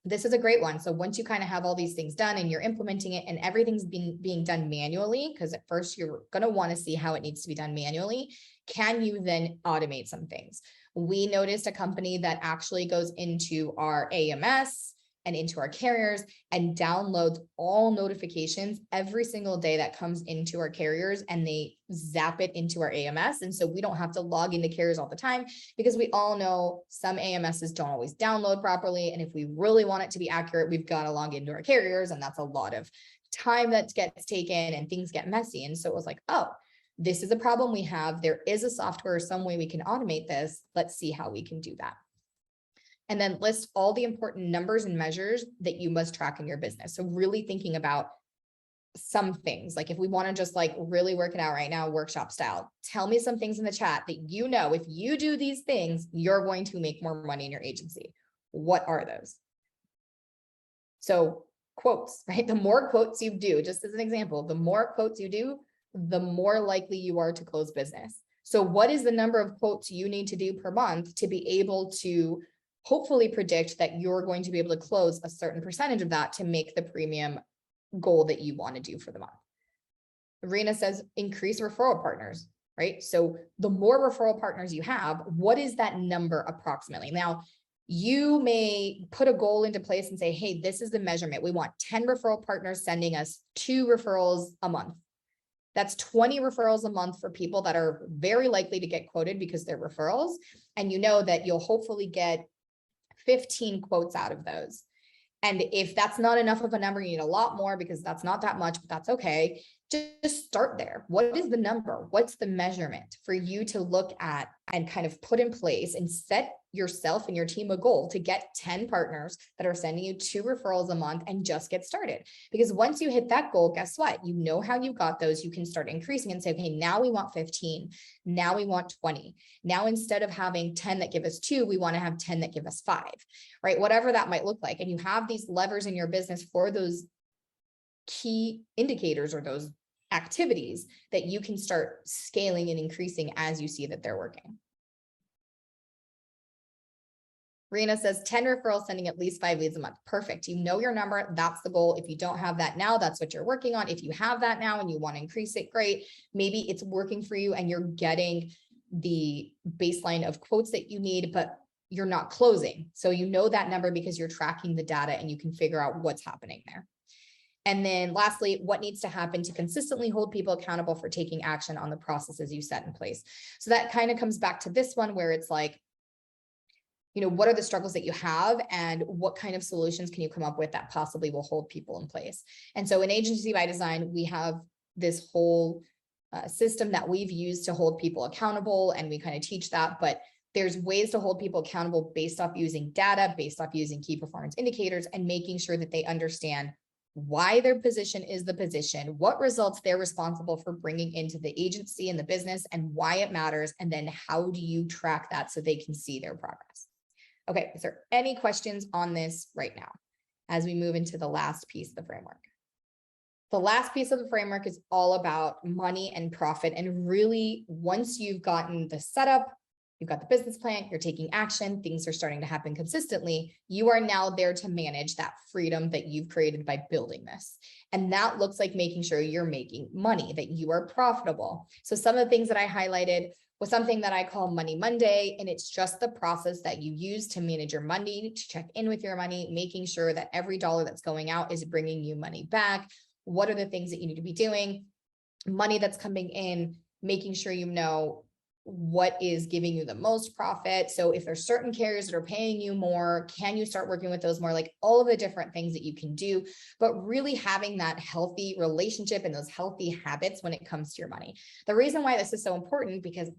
This is a great one. So once you kind of have all these things done and you're implementing it and everything's being done manually, because at first you're going to want to see how it needs to be done manually, can you then automate some things? We noticed a company that actually goes into our AMS and into our carriers and downloads all notifications every single day that comes into our carriers, and they zap it into our AMS. And so we don't have to log into carriers all the time, because we all know some AMSs don't always download properly. And if we really want it to be accurate, we've got to log into our carriers, and that's a lot of time that gets taken and things get messy. And so it was like, oh, this is a problem we have. There is a software or some way we can automate this. Let's see how we can do that. And then list all the important numbers and measures that you must track in your business. So really thinking about some things, like if we want to just like really work it out right now, workshop style, tell me some things in the chat that, if you do these things, you're going to make more money in your agency. What are those? So quotes, right? The more quotes you do, just as an example, the more quotes you do, the more likely you are to close business. So what is the number of quotes you need to do per month to be able to hopefully predict that you're going to be able to close a certain percentage of that to make the premium goal that you want to do for the month? Rena says, increase referral partners, right? So the more referral partners you have, what is that number approximately? Now, you may put a goal into place and say, hey, this is the measurement. We want 10 referral partners sending us 2 referrals a month. That's 20 referrals a month for people that are very likely to get quoted because they're referrals. And you know that you'll hopefully get 15 quotes out of those. And if that's not enough of a number, you need a lot more, because that's not that much, but that's okay. Just start there. What is the number? What's the measurement for you to look at and kind of put in place and set yourself and your team a goal to get 10 partners that are sending you 2 referrals a month and just get started? Because once you hit that goal, guess what? You know how you got those. You can start increasing and say, okay, now we want 15. Now we want 20. Now, instead of having 10 that give us 2, we want to have 10 that give us 5, right? Whatever that might look like. And you have these levers in your business for those key indicators or those activities that you can start scaling and increasing as you see that they're working. Rena says 10 referrals, sending at least 5 leads a month. Perfect. You know your number. That's the goal. If you don't have that now, that's what you're working on. If you have that now and you want to increase it, great. Maybe it's working for you and you're getting the baseline of quotes that you need, but you're not closing. So you know that number because you're tracking the data and you can figure out what's happening there. And then lastly, what needs to happen to consistently hold people accountable for taking action on the processes you set in place. So that kind of comes back to this one where it's like, what are the struggles that you have and what kind of solutions can you come up with that possibly will hold people in place? And so in Agency by Design, we have this whole system that we've used to hold people accountable, and we kind of teach that, but there's ways to hold people accountable based off using data, based off using key performance indicators, and making sure that they understand why their position is the position, what results they're responsible for bringing into the agency and the business, and why it matters. And then how do you track that so they can see their progress? Okay, is there any questions on this right now as we move into the last piece of the framework? The last piece of the framework is all about money and profit. And really, once you've gotten the setup, you've got the business plan, you're taking action, things are starting to happen consistently, you are now there to manage that freedom that you've created by building this. And that looks like making sure you're making money, that you are profitable. So some of the things that I highlighted was something that I call Money Monday. And it's just the process that you use to manage your money, to check in with your money, making sure that every dollar that's going out is bringing you money back. What are the things that you need to be doing? Money that's coming in, making sure you know what is giving you the most profit. So if there's certain carriers that are paying you more, can you start working with those more? Like all of the different things that you can do, but really having that healthy relationship and those healthy habits when it comes to your money. The reason why this is so important, because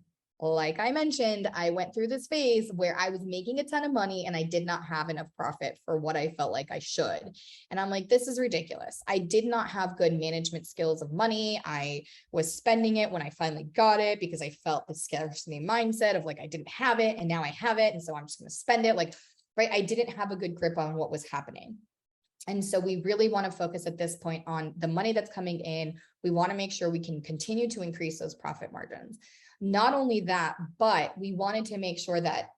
like I mentioned, I went through this phase where I was making a ton of money and I did not have enough profit for what I felt like I should. And I'm like, this is ridiculous. I did not have good management skills of money. I was spending it when I finally got it because I felt the scarcity mindset of like, I didn't have it and now I have it. And so I'm just going to spend it. Like, right. I didn't have a good grip on what was happening. And so we really want to focus at this point on the money that's coming in. We want to make sure we can continue to increase those profit margins. Not only that, but we wanted to make sure that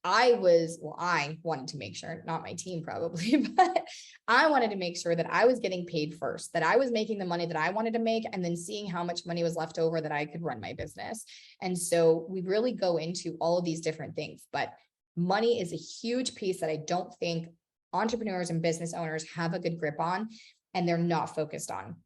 I wanted to make sure, not my team probably, but I wanted to make sure that I was getting paid first, that I was making the money that I wanted to make, and then seeing how much money was left over that I could run my business. And so we really go into all of these different things, but money is a huge piece that I don't think entrepreneurs and business owners have a good grip on, and they're not focused on.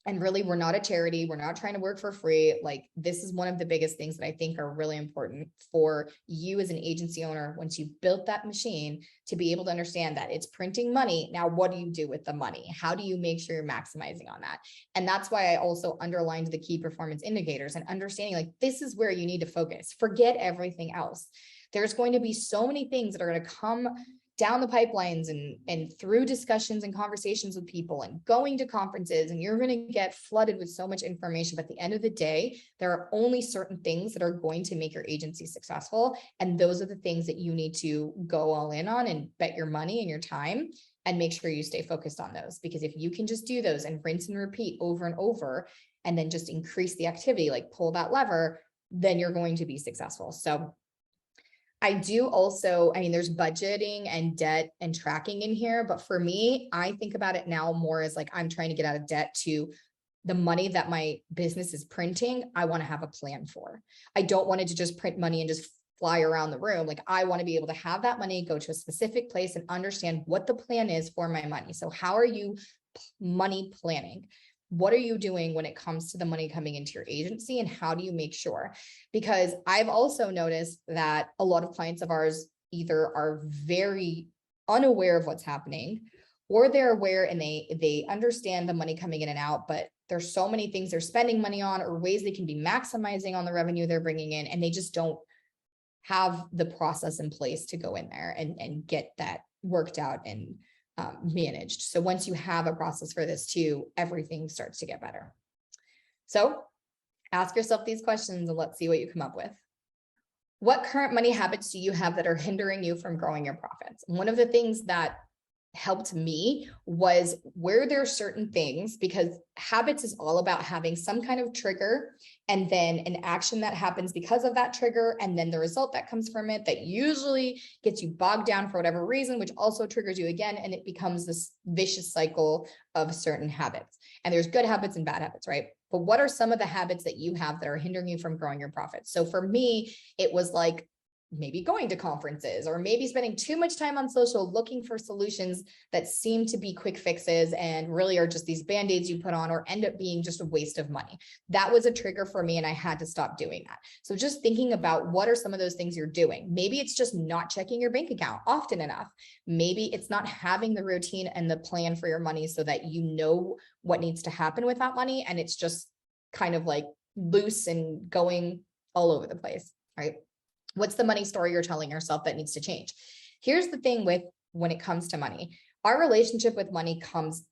And really, we're not a charity. We're not trying to work for free. Like, this is one of the biggest things that I think are really important for you as an agency owner. Once you've built that machine, to be able to understand that it's printing money. Now, what do you do with the money? How do you make sure you're maximizing on that? And that's why I also underlined the key performance indicators and understanding like, this is where you need to focus. Forget everything else. There's going to be so many things that are going to come down the pipelines and through discussions and conversations with people and going to conferences, and you're going to get flooded with so much information. But at the end of the day, there are only certain things that are going to make your agency successful. And those are the things that you need to go all in on and bet your money and your time and make sure you stay focused on those. Because if you can just do those and rinse and repeat over and over, and then just increase the activity, like pull that lever, then you're going to be successful. So I do also, there's budgeting and debt and tracking in here, but for me, I think about it now more as like, I'm trying to get out of debt to the money that my business is printing. I want to have a plan for. I don't want it to just print money and just fly around the room. Like, I want to be able to have that money go to a specific place and understand what the plan is for my money. So how are you money planning? What are you doing when it comes to the money coming into your agency, and how do you make sure? Because I've also noticed that a lot of clients of ours either are very unaware of what's happening, or they're aware and they understand the money coming in and out, but there's so many things they're spending money on or ways they can be maximizing on the revenue they're bringing in, and they just don't have the process in place to go in there and get that worked out and managed. So once you have a process for this too, everything starts to get better. So ask yourself these questions and let's see what you come up with. What current money habits do you have that are hindering you from growing your profits? And one of the things that helped me was where there are certain things, because habits is all about having some kind of trigger and then an action that happens because of that trigger, and then the result that comes from it that usually gets you bogged down for whatever reason, which also triggers you again, and it becomes this vicious cycle of certain habits. And there's good habits and bad habits, right? But what are some of the habits that you have that are hindering you from growing your profits? So for me, it was like maybe going to conferences, or maybe spending too much time on social looking for solutions that seem to be quick fixes and really are just these band-aids you put on, or end up being just a waste of money. That was a trigger for me, and I had to stop doing that. So just thinking about what are some of those things you're doing. Maybe it's just not checking your bank account often enough. Maybe it's not having the routine and the plan for your money so that you know what needs to happen with that money, and it's just kind of like loose and going all over the place, right? What's the money story you're telling yourself that needs to change? Here's the thing with when it comes to money, our relationship with money comes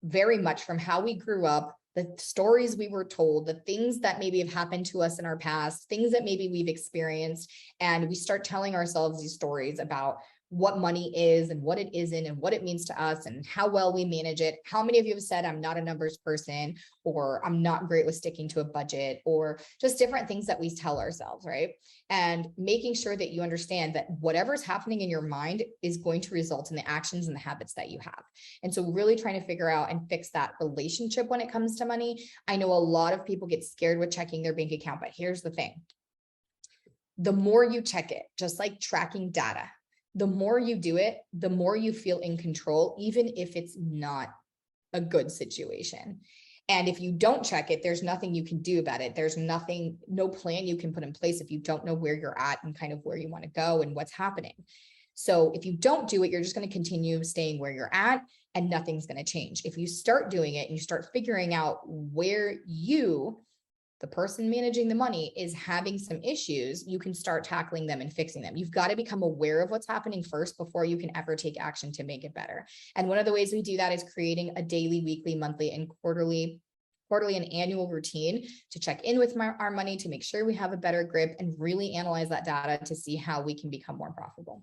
very much from how we grew up, the stories we were told, the things that maybe have happened to us in our past, things that maybe we've experienced. And we start telling ourselves these stories about what money is and what it isn't and what it means to us and how well we manage it. How many of you have said, I'm not a numbers person, or I'm not great with sticking to a budget, or just different things that we tell ourselves, right? And making sure that you understand that whatever's happening in your mind is going to result in the actions and the habits that you have. And so really trying to figure out and fix that relationship when it comes to money. I know a lot of people get scared with checking their bank account, but here's the thing. The more you check it, just like tracking data, the more you do it, the more you feel in control, even if it's not a good situation. And if you don't check it, there's nothing you can do about it. There's nothing, no plan you can put in place if you don't know where you're at and kind of where you want to go and what's happening. So if you don't do it, you're just going to continue staying where you're at and nothing's going to change. If you start doing it and you start figuring out where you, the person managing the money, is having some issues, you can start tackling them and fixing them. You've got to become aware of what's happening first before you can ever take action to make it better. And one of the ways we do that is creating a daily, weekly, monthly, and quarterly and annual routine to check in with our money, to make sure we have a better grip and really analyze that data to see how we can become more profitable.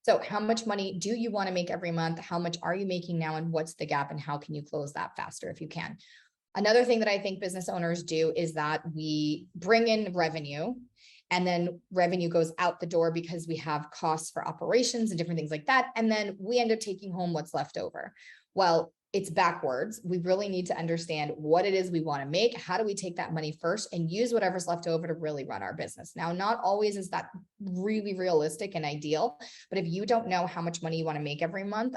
So how much money do you want to make every month? How much are you making now? And what's the gap? And how can you close that faster if you can? Another thing that I think business owners do is that we bring in revenue, and then revenue goes out the door because we have costs for operations and different things like that. And then we end up taking home what's left over. Well, it's backwards. We really need to understand what it is we want to make. How do we take that money first and use whatever's left over to really run our business? Now, not always is that really realistic and ideal, but if you don't know how much money you want to make every month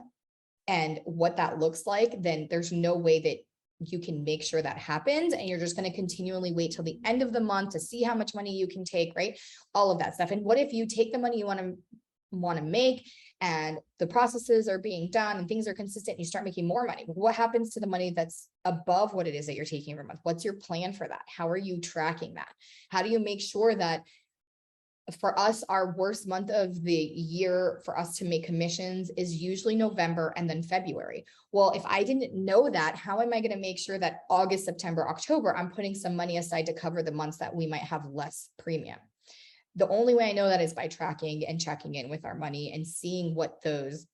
and what that looks like, then there's no way that you can make sure that happens. And you're just going to continually wait till the end of the month to see how much money you can take, right? All of that stuff. And what if you take the money you want to make and the processes are being done and things are consistent and you start making more money? What happens to the money that's above what it is that you're taking every month? What's your plan for that? How are you tracking that? How do you make sure that, for us, our worst month of the year for us to make commissions is usually November and then February. Well, if I didn't know that, how am I going to make sure that August, September, October, I'm putting some money aside to cover the months that we might have less premium? The only way I know that is by tracking and checking in with our money and seeing what those,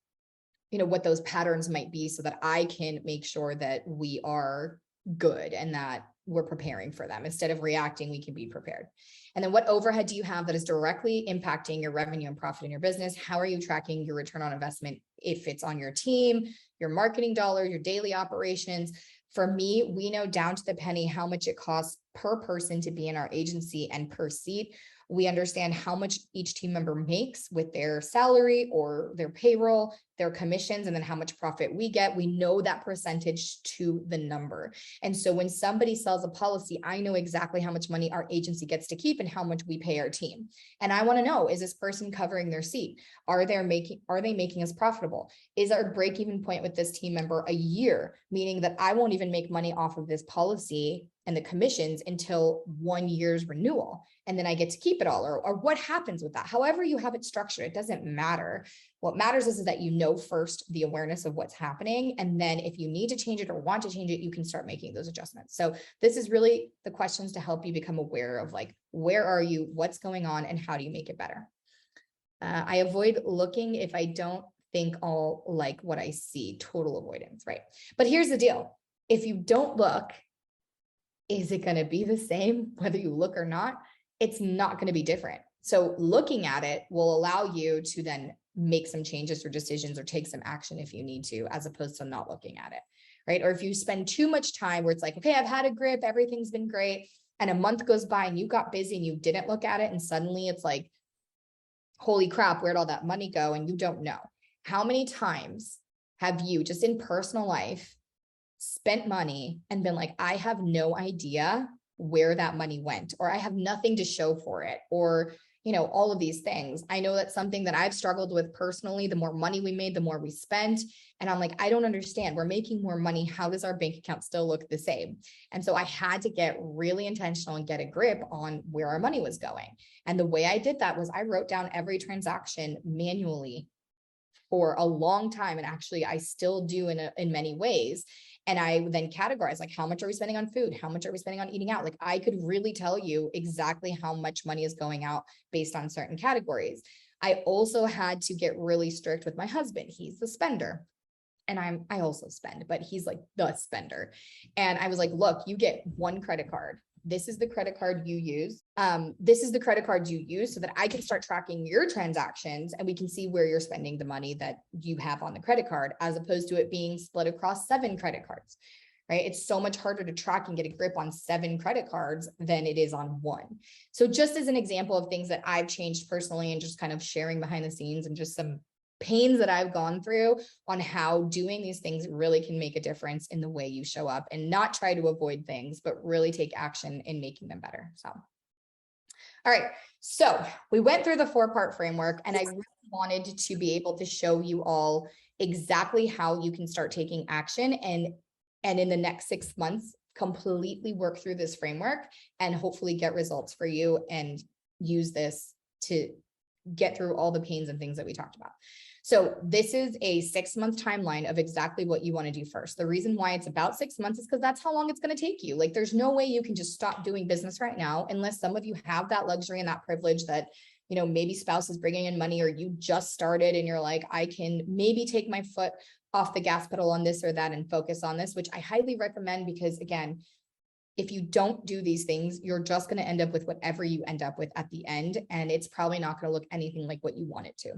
what those patterns might be, so that I can make sure that we are good and that we're preparing for them. Instead of reacting, we can be prepared. And then what overhead do you have that is directly impacting your revenue and profit in your business? How are you tracking your return on investment? If it's on your team, your marketing dollars, your daily operations. For me, we know down to the penny how much it costs per person to be in our agency and per seat. We understand how much each team member makes with their salary or their payroll, their commissions, and then how much profit we get. We know that percentage to the number. And so when somebody sells a policy, I know exactly how much money our agency gets to keep and how much we pay our team. And I want to know, is this person covering their seat? Are they making us profitable? Is our break-even point with this team member a year, meaning that I won't even make money off of this policy and the commissions until 1 year's renewal, and then I get to keep it all, or what happens with that? However you have it structured, it doesn't matter. What matters is that you know first the awareness of what's happening, and then if you need to change it or want to change it, you can start making those adjustments. So this is really the questions to help you become aware of, like, where are you, what's going on, and how do you make it better? I avoid looking if I don't think I'll like what I see. Total avoidance, right? But here's the deal. If you don't look, is it going to be the same whether you look or not? It's not going to be different. So looking at it will allow you to then make some changes or decisions or take some action if you need to, as opposed to not looking at it, right? Or if you spend too much time where it's like, okay, I've had a grip, everything's been great, and a month goes by and you got busy and you didn't look at it, and suddenly it's like, holy crap, where'd all that money go? And you don't know. How many times have you just in personal life spent money and been like, I have no idea where that money went, or I have nothing to show for it, or, you know, all of these things. I know that's something that I've struggled with personally. The more money we made, the more we spent. And I'm like, I don't understand. We're making more money. How does our bank account still look the same? And so I had to get really intentional and get a grip on where our money was going. And the way I did that was I wrote down every transaction manually for a long time. And actually, I still do in many ways. And I then categorize, like, how much are we spending on food? How much are we spending on eating out? Like, I could really tell you exactly how much money is going out based on certain categories. I also had to get really strict with my husband. He's the spender. And I also spend, but he's like the spender. And I was like, look, you get one credit card. This is the credit card you use. This is the credit card you use so that I can start tracking your transactions and we can see where you're spending the money that you have on the credit card, as opposed to it being split across 7 credit cards, right? It's so much harder to track and get a grip on 7 credit cards than it is on 1. So just as an example of things that I've changed personally and just kind of sharing behind the scenes and just some pains that I've gone through on how doing these things really can make a difference in the way you show up, and not try to avoid things, but really take action in making them better. So, all right. So we went through the 4-part framework, and I really wanted to be able to show you all exactly how you can start taking action and in the next 6 months, completely work through this framework and hopefully get results for you and use this to get through all the pains and things that we talked about. So this is a 6-month timeline of exactly what you want to do first. The reason why it's about 6 months is because that's how long it's going to take you. Like, there's no way you can just stop doing business right now, unless some of you have that luxury and that privilege that, you know, maybe spouse is bringing in money, or you just started and you're like, I can maybe take my foot off the gas pedal on this or that and focus on this, which I highly recommend, because again, if you don't do these things, you're just going to end up with whatever you end up with at the end. And it's probably not going to look anything like what you want it to.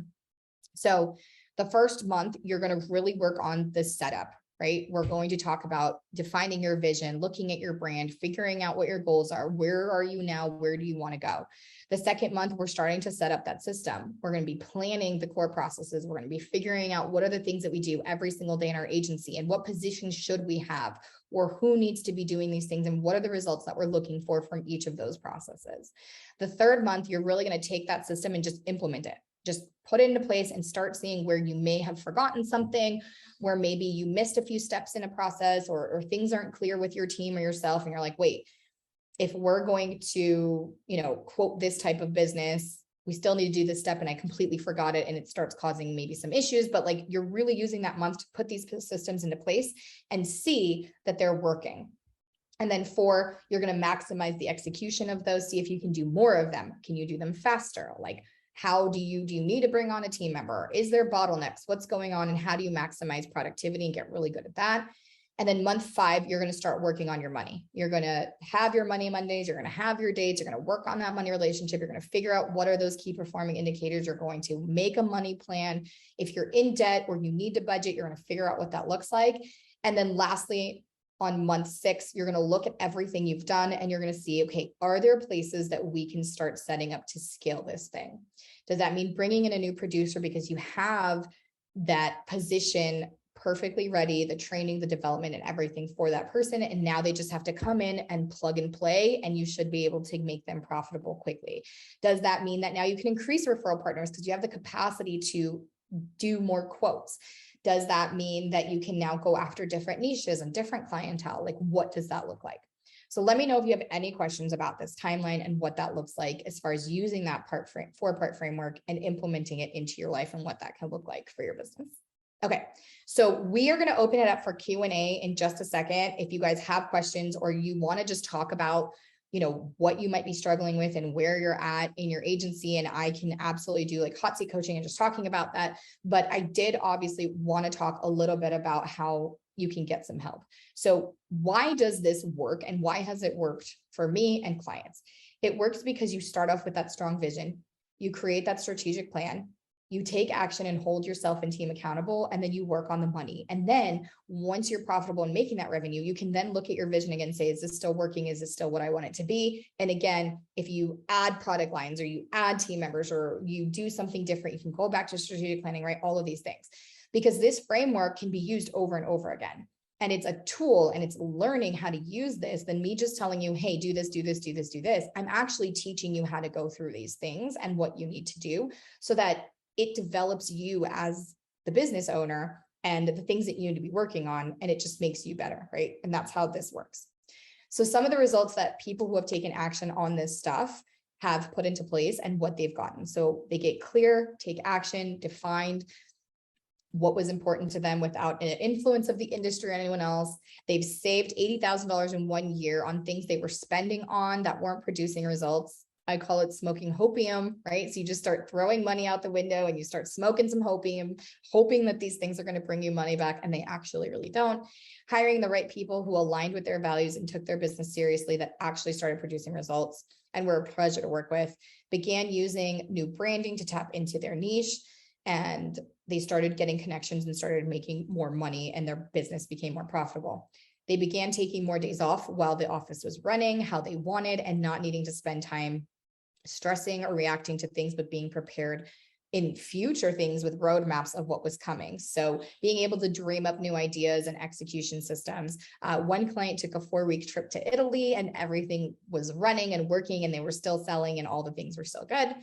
So the first month, you're going to really work on the setup, right? We're going to talk about defining your vision, looking at your brand, figuring out what your goals are. Where are you now? Where do you want to go? The second month, we're starting to set up that system. We're going to be planning the core processes. We're going to be figuring out what are the things that we do every single day in our agency, and what positions should we have, or who needs to be doing these things, and what are the results that we're looking for from each of those processes. The third month, you're really going to take that system and just implement it. Just put it into place and start seeing where you may have forgotten something, where maybe you missed a few steps in a process, or things aren't clear with your team or yourself. And you're like, wait, if we're going to, you know, quote this type of business, we still need to do this step and I completely forgot it. And it starts causing maybe some issues, but like, you're really using that month to put these systems into place and see that they're working. And then 4, you're going to maximize the execution of those. See if you can do more of them. Can you do them faster? Like, how do you need to bring on a team member? Is there bottlenecks? What's going on? And how do you maximize productivity and get really good at that? And then month 5, you're going to start working on your money. You're going to have your money Mondays. You're going to have your dates. You're going to work on that money relationship. You're going to figure out what are those key performing indicators. You're going to make a money plan. If you're in debt or you need to budget, you're going to figure out what that looks like. And then lastly, on month 6, you're going to look at everything you've done and you're going to see, okay, are there places that we can start setting up to scale this thing? Does that mean bringing in a new producer because you have that position perfectly ready, the training, the development, and everything for that person, and now they just have to come in and plug and play, and you should be able to make them profitable quickly? Does that mean that now you can increase referral partners because you have the capacity to do more quotes? Does that mean that you can now go after different niches and different clientele? Like, what does that look like? So let me know if you have any questions about this timeline and what that looks like as far as using that 4-part framework and implementing it into your life and what that can look like for your business. Okay, so we are going to open it up for Q&A in just a second. If you guys have questions or you want to just talk about what you might be struggling with and where you're at in your agency. And I can absolutely do like hot seat coaching and just talking about that. But I did obviously want to talk a little bit about how you can get some help. So why does this work and why has it worked for me and clients? It works because you start off with that strong vision, you create that strategic plan, you take action and hold yourself and team accountable, and then you work on the money. And then once you're profitable and making that revenue, you can then look at your vision again and say, is this still working? Is this still what I want it to be? And again, if you add product lines or you add team members or you do something different, you can go back to strategic planning, right? All of these things, because this framework can be used over and over again. And it's a tool and it's learning how to use this than me just telling you, hey, do this, do this, do this, do this. I'm actually teaching you how to go through these things and what you need to do so that it develops you as the business owner and the things that you need to be working on. And it just makes you better, right? And that's how this works. So some of the results that people who have taken action on this stuff have put into place and what they've gotten. So they get clear, take action, defined what was important to them without an influence of the industry or anyone else. They've saved $80,000 in 1 year on things they were spending on that weren't producing results. I call it smoking hopium, right? So you just start throwing money out the window and you start smoking some hopium, hoping that these things are going to bring you money back, and they actually really don't. Hiring the right people who aligned with their values and took their business seriously that actually started producing results and were a pleasure to work with. Began using new branding to tap into their niche, and they started getting connections and started making more money, and their business became more profitable. They began taking more days off while the office was running how they wanted and not needing to spend time stressing or reacting to things, but being prepared in future things with roadmaps of what was coming. So being able to dream up new ideas and execution systems. One client took a 4-week trip to Italy and everything was running and working and they were still selling and all the things were still good.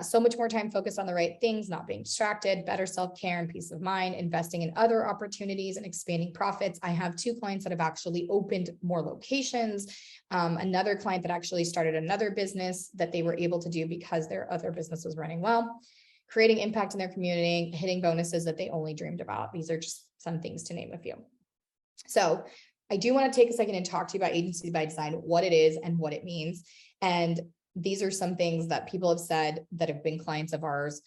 So much more time focused on the right things, not being distracted, better self-care and peace of mind, investing in other opportunities and expanding profits. I have 2 clients that have actually opened more locations. Another client that actually started another business that they were able to do because their other business was running well, creating impact in their community, hitting bonuses that they only dreamed about. These are just some things to name a few. So I do want to take a second and talk to you about Agency by Design, what it is and what it means. And these are some things that people have said that have been clients of ours.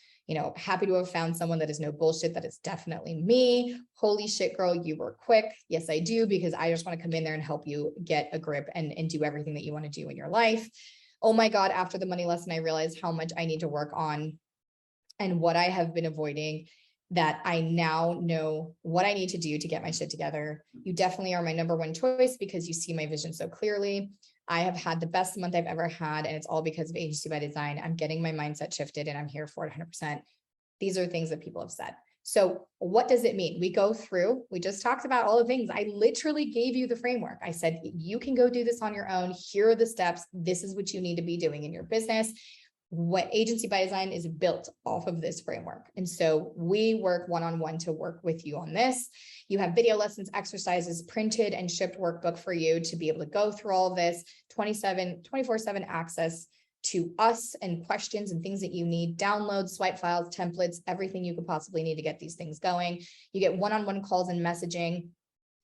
Happy to have found someone that is no bullshit. That is definitely me. Holy shit, girl, you were quick. Yes, I do, because I just want to come in there and help you get a grip and do everything that you want to do in your life. Oh my God, after the money lesson, I realized how much I need to work on and what I have been avoiding, that I now know what I need to do to get my shit together. You definitely are my number one choice because you see my vision so clearly. I have had the best month I've ever had, and it's all because of Agency by Design. I'm getting my mindset shifted and I'm here for it 100%. These are things that people have said. So what does it mean? We go through, we just talked about all the things. I literally gave you the framework. I said, you can go do this on your own. Here are the steps. This is what you need to be doing in your business. What Agency by Design is built off of this framework. And so we work one-on-one to work with you on this. You have video lessons, exercises, printed and shipped workbook for you to be able to go through all of this, 24/7 access to us and questions and things that you need, downloads, swipe files, templates, everything you could possibly need to get these things going. You get one-on-one calls and messaging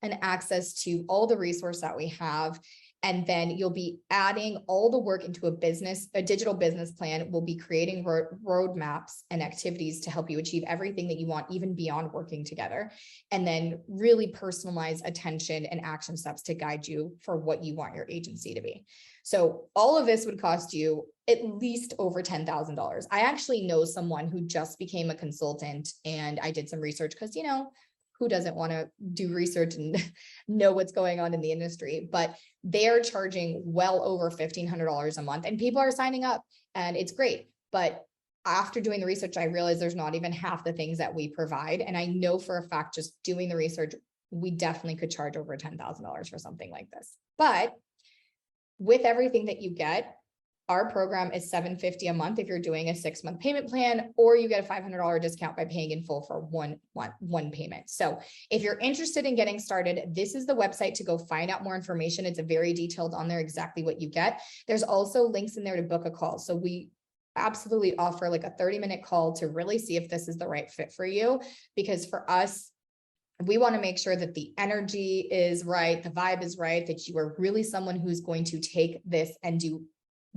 and access to all the resources that we have. And then you'll be adding all the work into a digital business plan. We'll be creating roadmaps and activities to help you achieve everything that you want, even beyond working together. And then really personalize attention and action steps to guide you for what you want your agency to be. So all of this would cost you at least over $10,000. I actually know someone who just became a consultant, and I did some research because, who doesn't want to do research and know what's going on in the industry, but they're charging well over $1,500 a month and people are signing up and it's great. But after doing the research, I realized there's not even half the things that we provide. And I know for a fact, just doing the research, we definitely could charge over $10,000 for something like this. But with everything that you get, our program is $750 a month if you're doing a 6-month payment plan, or you get a $500 discount by paying in full for one payment. So if you're interested in getting started, this is the website to go find out more information. It's a very detailed on there, exactly what you get. There's also links in there to book a call. So we absolutely offer like a 30-minute call to really see if this is the right fit for you, because for us, We want to make sure that the energy is right, the vibe is right, that you are really someone who's going to take this and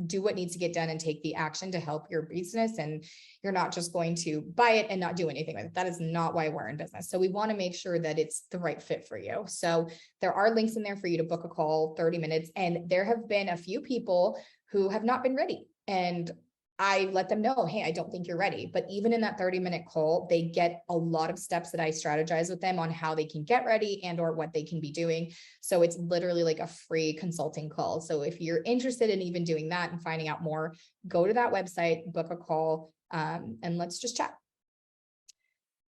do what needs to get done and take the action to help your business. And you're not just going to buy it and not do anything with it. That is not why we're in business. So we want to make sure that it's the right fit for you. So there are links in there for you to book a call, 30 minutes. And there have been a few people who have not been ready. And I let them know, hey, I don't think you're ready. But even in that 30-minute call, they get a lot of steps that I strategize with them on how they can get ready and or what they can be doing. So it's literally like a free consulting call. So if you're interested in even doing that and finding out more, go to that website, book a call, and let's just chat.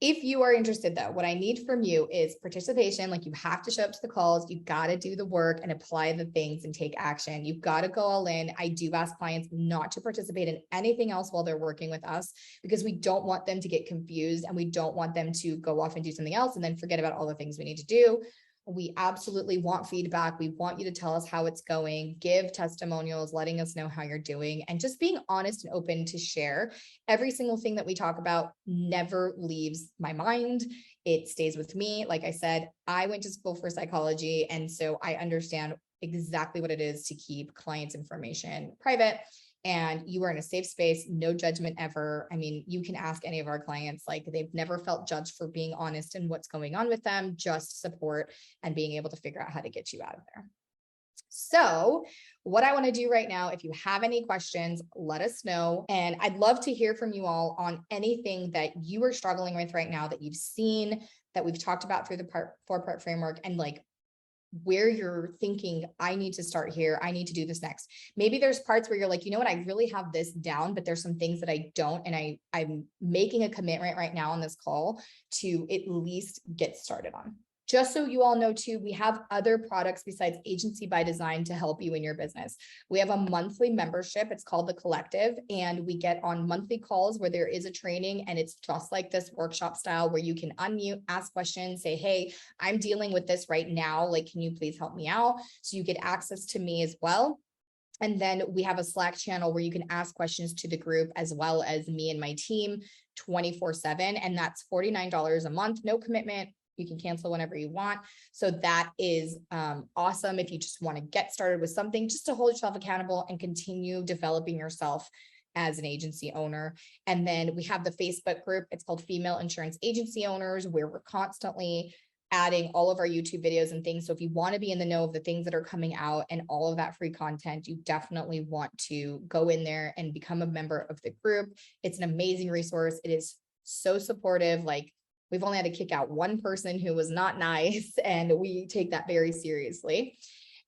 If you are interested though, what I need from you is participation. Like you have to show up to the calls, you got to do the work and apply the things and take action. You've got to go all in. I do ask clients not to participate in anything else while they're working with us, because we don't want them to get confused and we don't want them to go off and do something else and then forget about all the things we need to do. We absolutely want feedback. We want you to tell us how it's going, give testimonials, letting us know how you're doing, and just being honest and open to share. Every single thing that we talk about never leaves my mind. It stays with me. Like I said, I went to school for psychology, and so I understand exactly what it is to keep clients' information private. And you are in a safe space, no judgment ever. I mean, you can ask any of our clients, like they've never felt judged for being honest in what's going on with them, just support and being able to figure out how to get you out of there. So what I want to do right now, if you have any questions, let us know. And I'd love to hear from you all on anything that you are struggling with right now that you've seen, that we've talked about through the 4-part framework, and like where you're thinking, I need to start here, I need to do this next. Maybe there's parts where you're like, you know what, I really have this down, but there's some things that I don't. And I'm making a commitment right now on this call to at least get started on. Just so you all know too, we have other products besides Agency by Design to help you in your business. We have a monthly membership. It's called The Collective. And we get on monthly calls where there is a training, and it's just like this workshop style where you can unmute, ask questions, say, hey, I'm dealing with this right now. Like, can you please help me out? So you get access to me as well. And then we have a Slack channel where you can ask questions to the group as well as me and my team 24/7. And that's $49 a month, no commitment. You can cancel whenever you want. So that is awesome if you just want to get started with something, just to hold yourself accountable and continue developing yourself as an agency owner. And then we have the Facebook group. It's called Female Insurance Agency Owners, where we're constantly adding all of our YouTube videos and things. So if you want to be in the know of the things that are coming out and all of that free content, you definitely want to go in there and become a member of the group. It's an amazing resource. It is so supportive. Like, we've only had to kick out one person who was not nice, and we take that very seriously.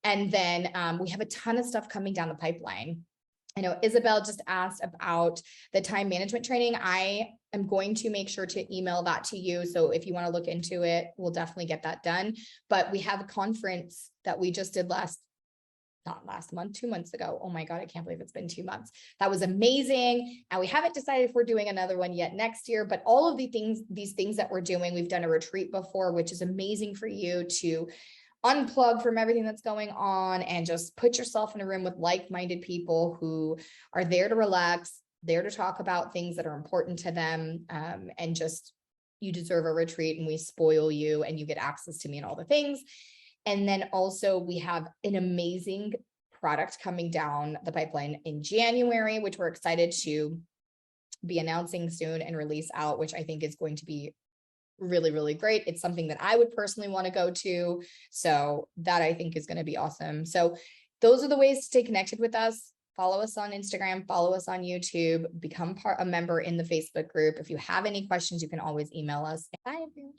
And then we have a ton of stuff coming down the pipeline. I know Isabel just asked about the time management training. I am going to make sure to email that to you. So if you want to look into it, we'll definitely get that done. But we have a conference that we just did not last month, 2 months ago. Oh my God, I can't believe it's been 2 months. That was amazing. And we haven't decided if we're doing another one yet next year, but all of these things that we're doing, we've done a retreat before, which is amazing for you to unplug from everything that's going on and just put yourself in a room with like-minded people who are there to relax, there to talk about things that are important to them. And just, you deserve a retreat, and we spoil you and you get access to me and all the things. And then also we have an amazing product coming down the pipeline in January, which we're excited to be announcing soon and release out, which I think is going to be really, really great. It's something that I would personally want to go to. So that I think is going to be awesome. So those are the ways to stay connected with us. Follow us on Instagram, follow us on YouTube, become a member in the Facebook group. If you have any questions, you can always email us. Bye, everyone.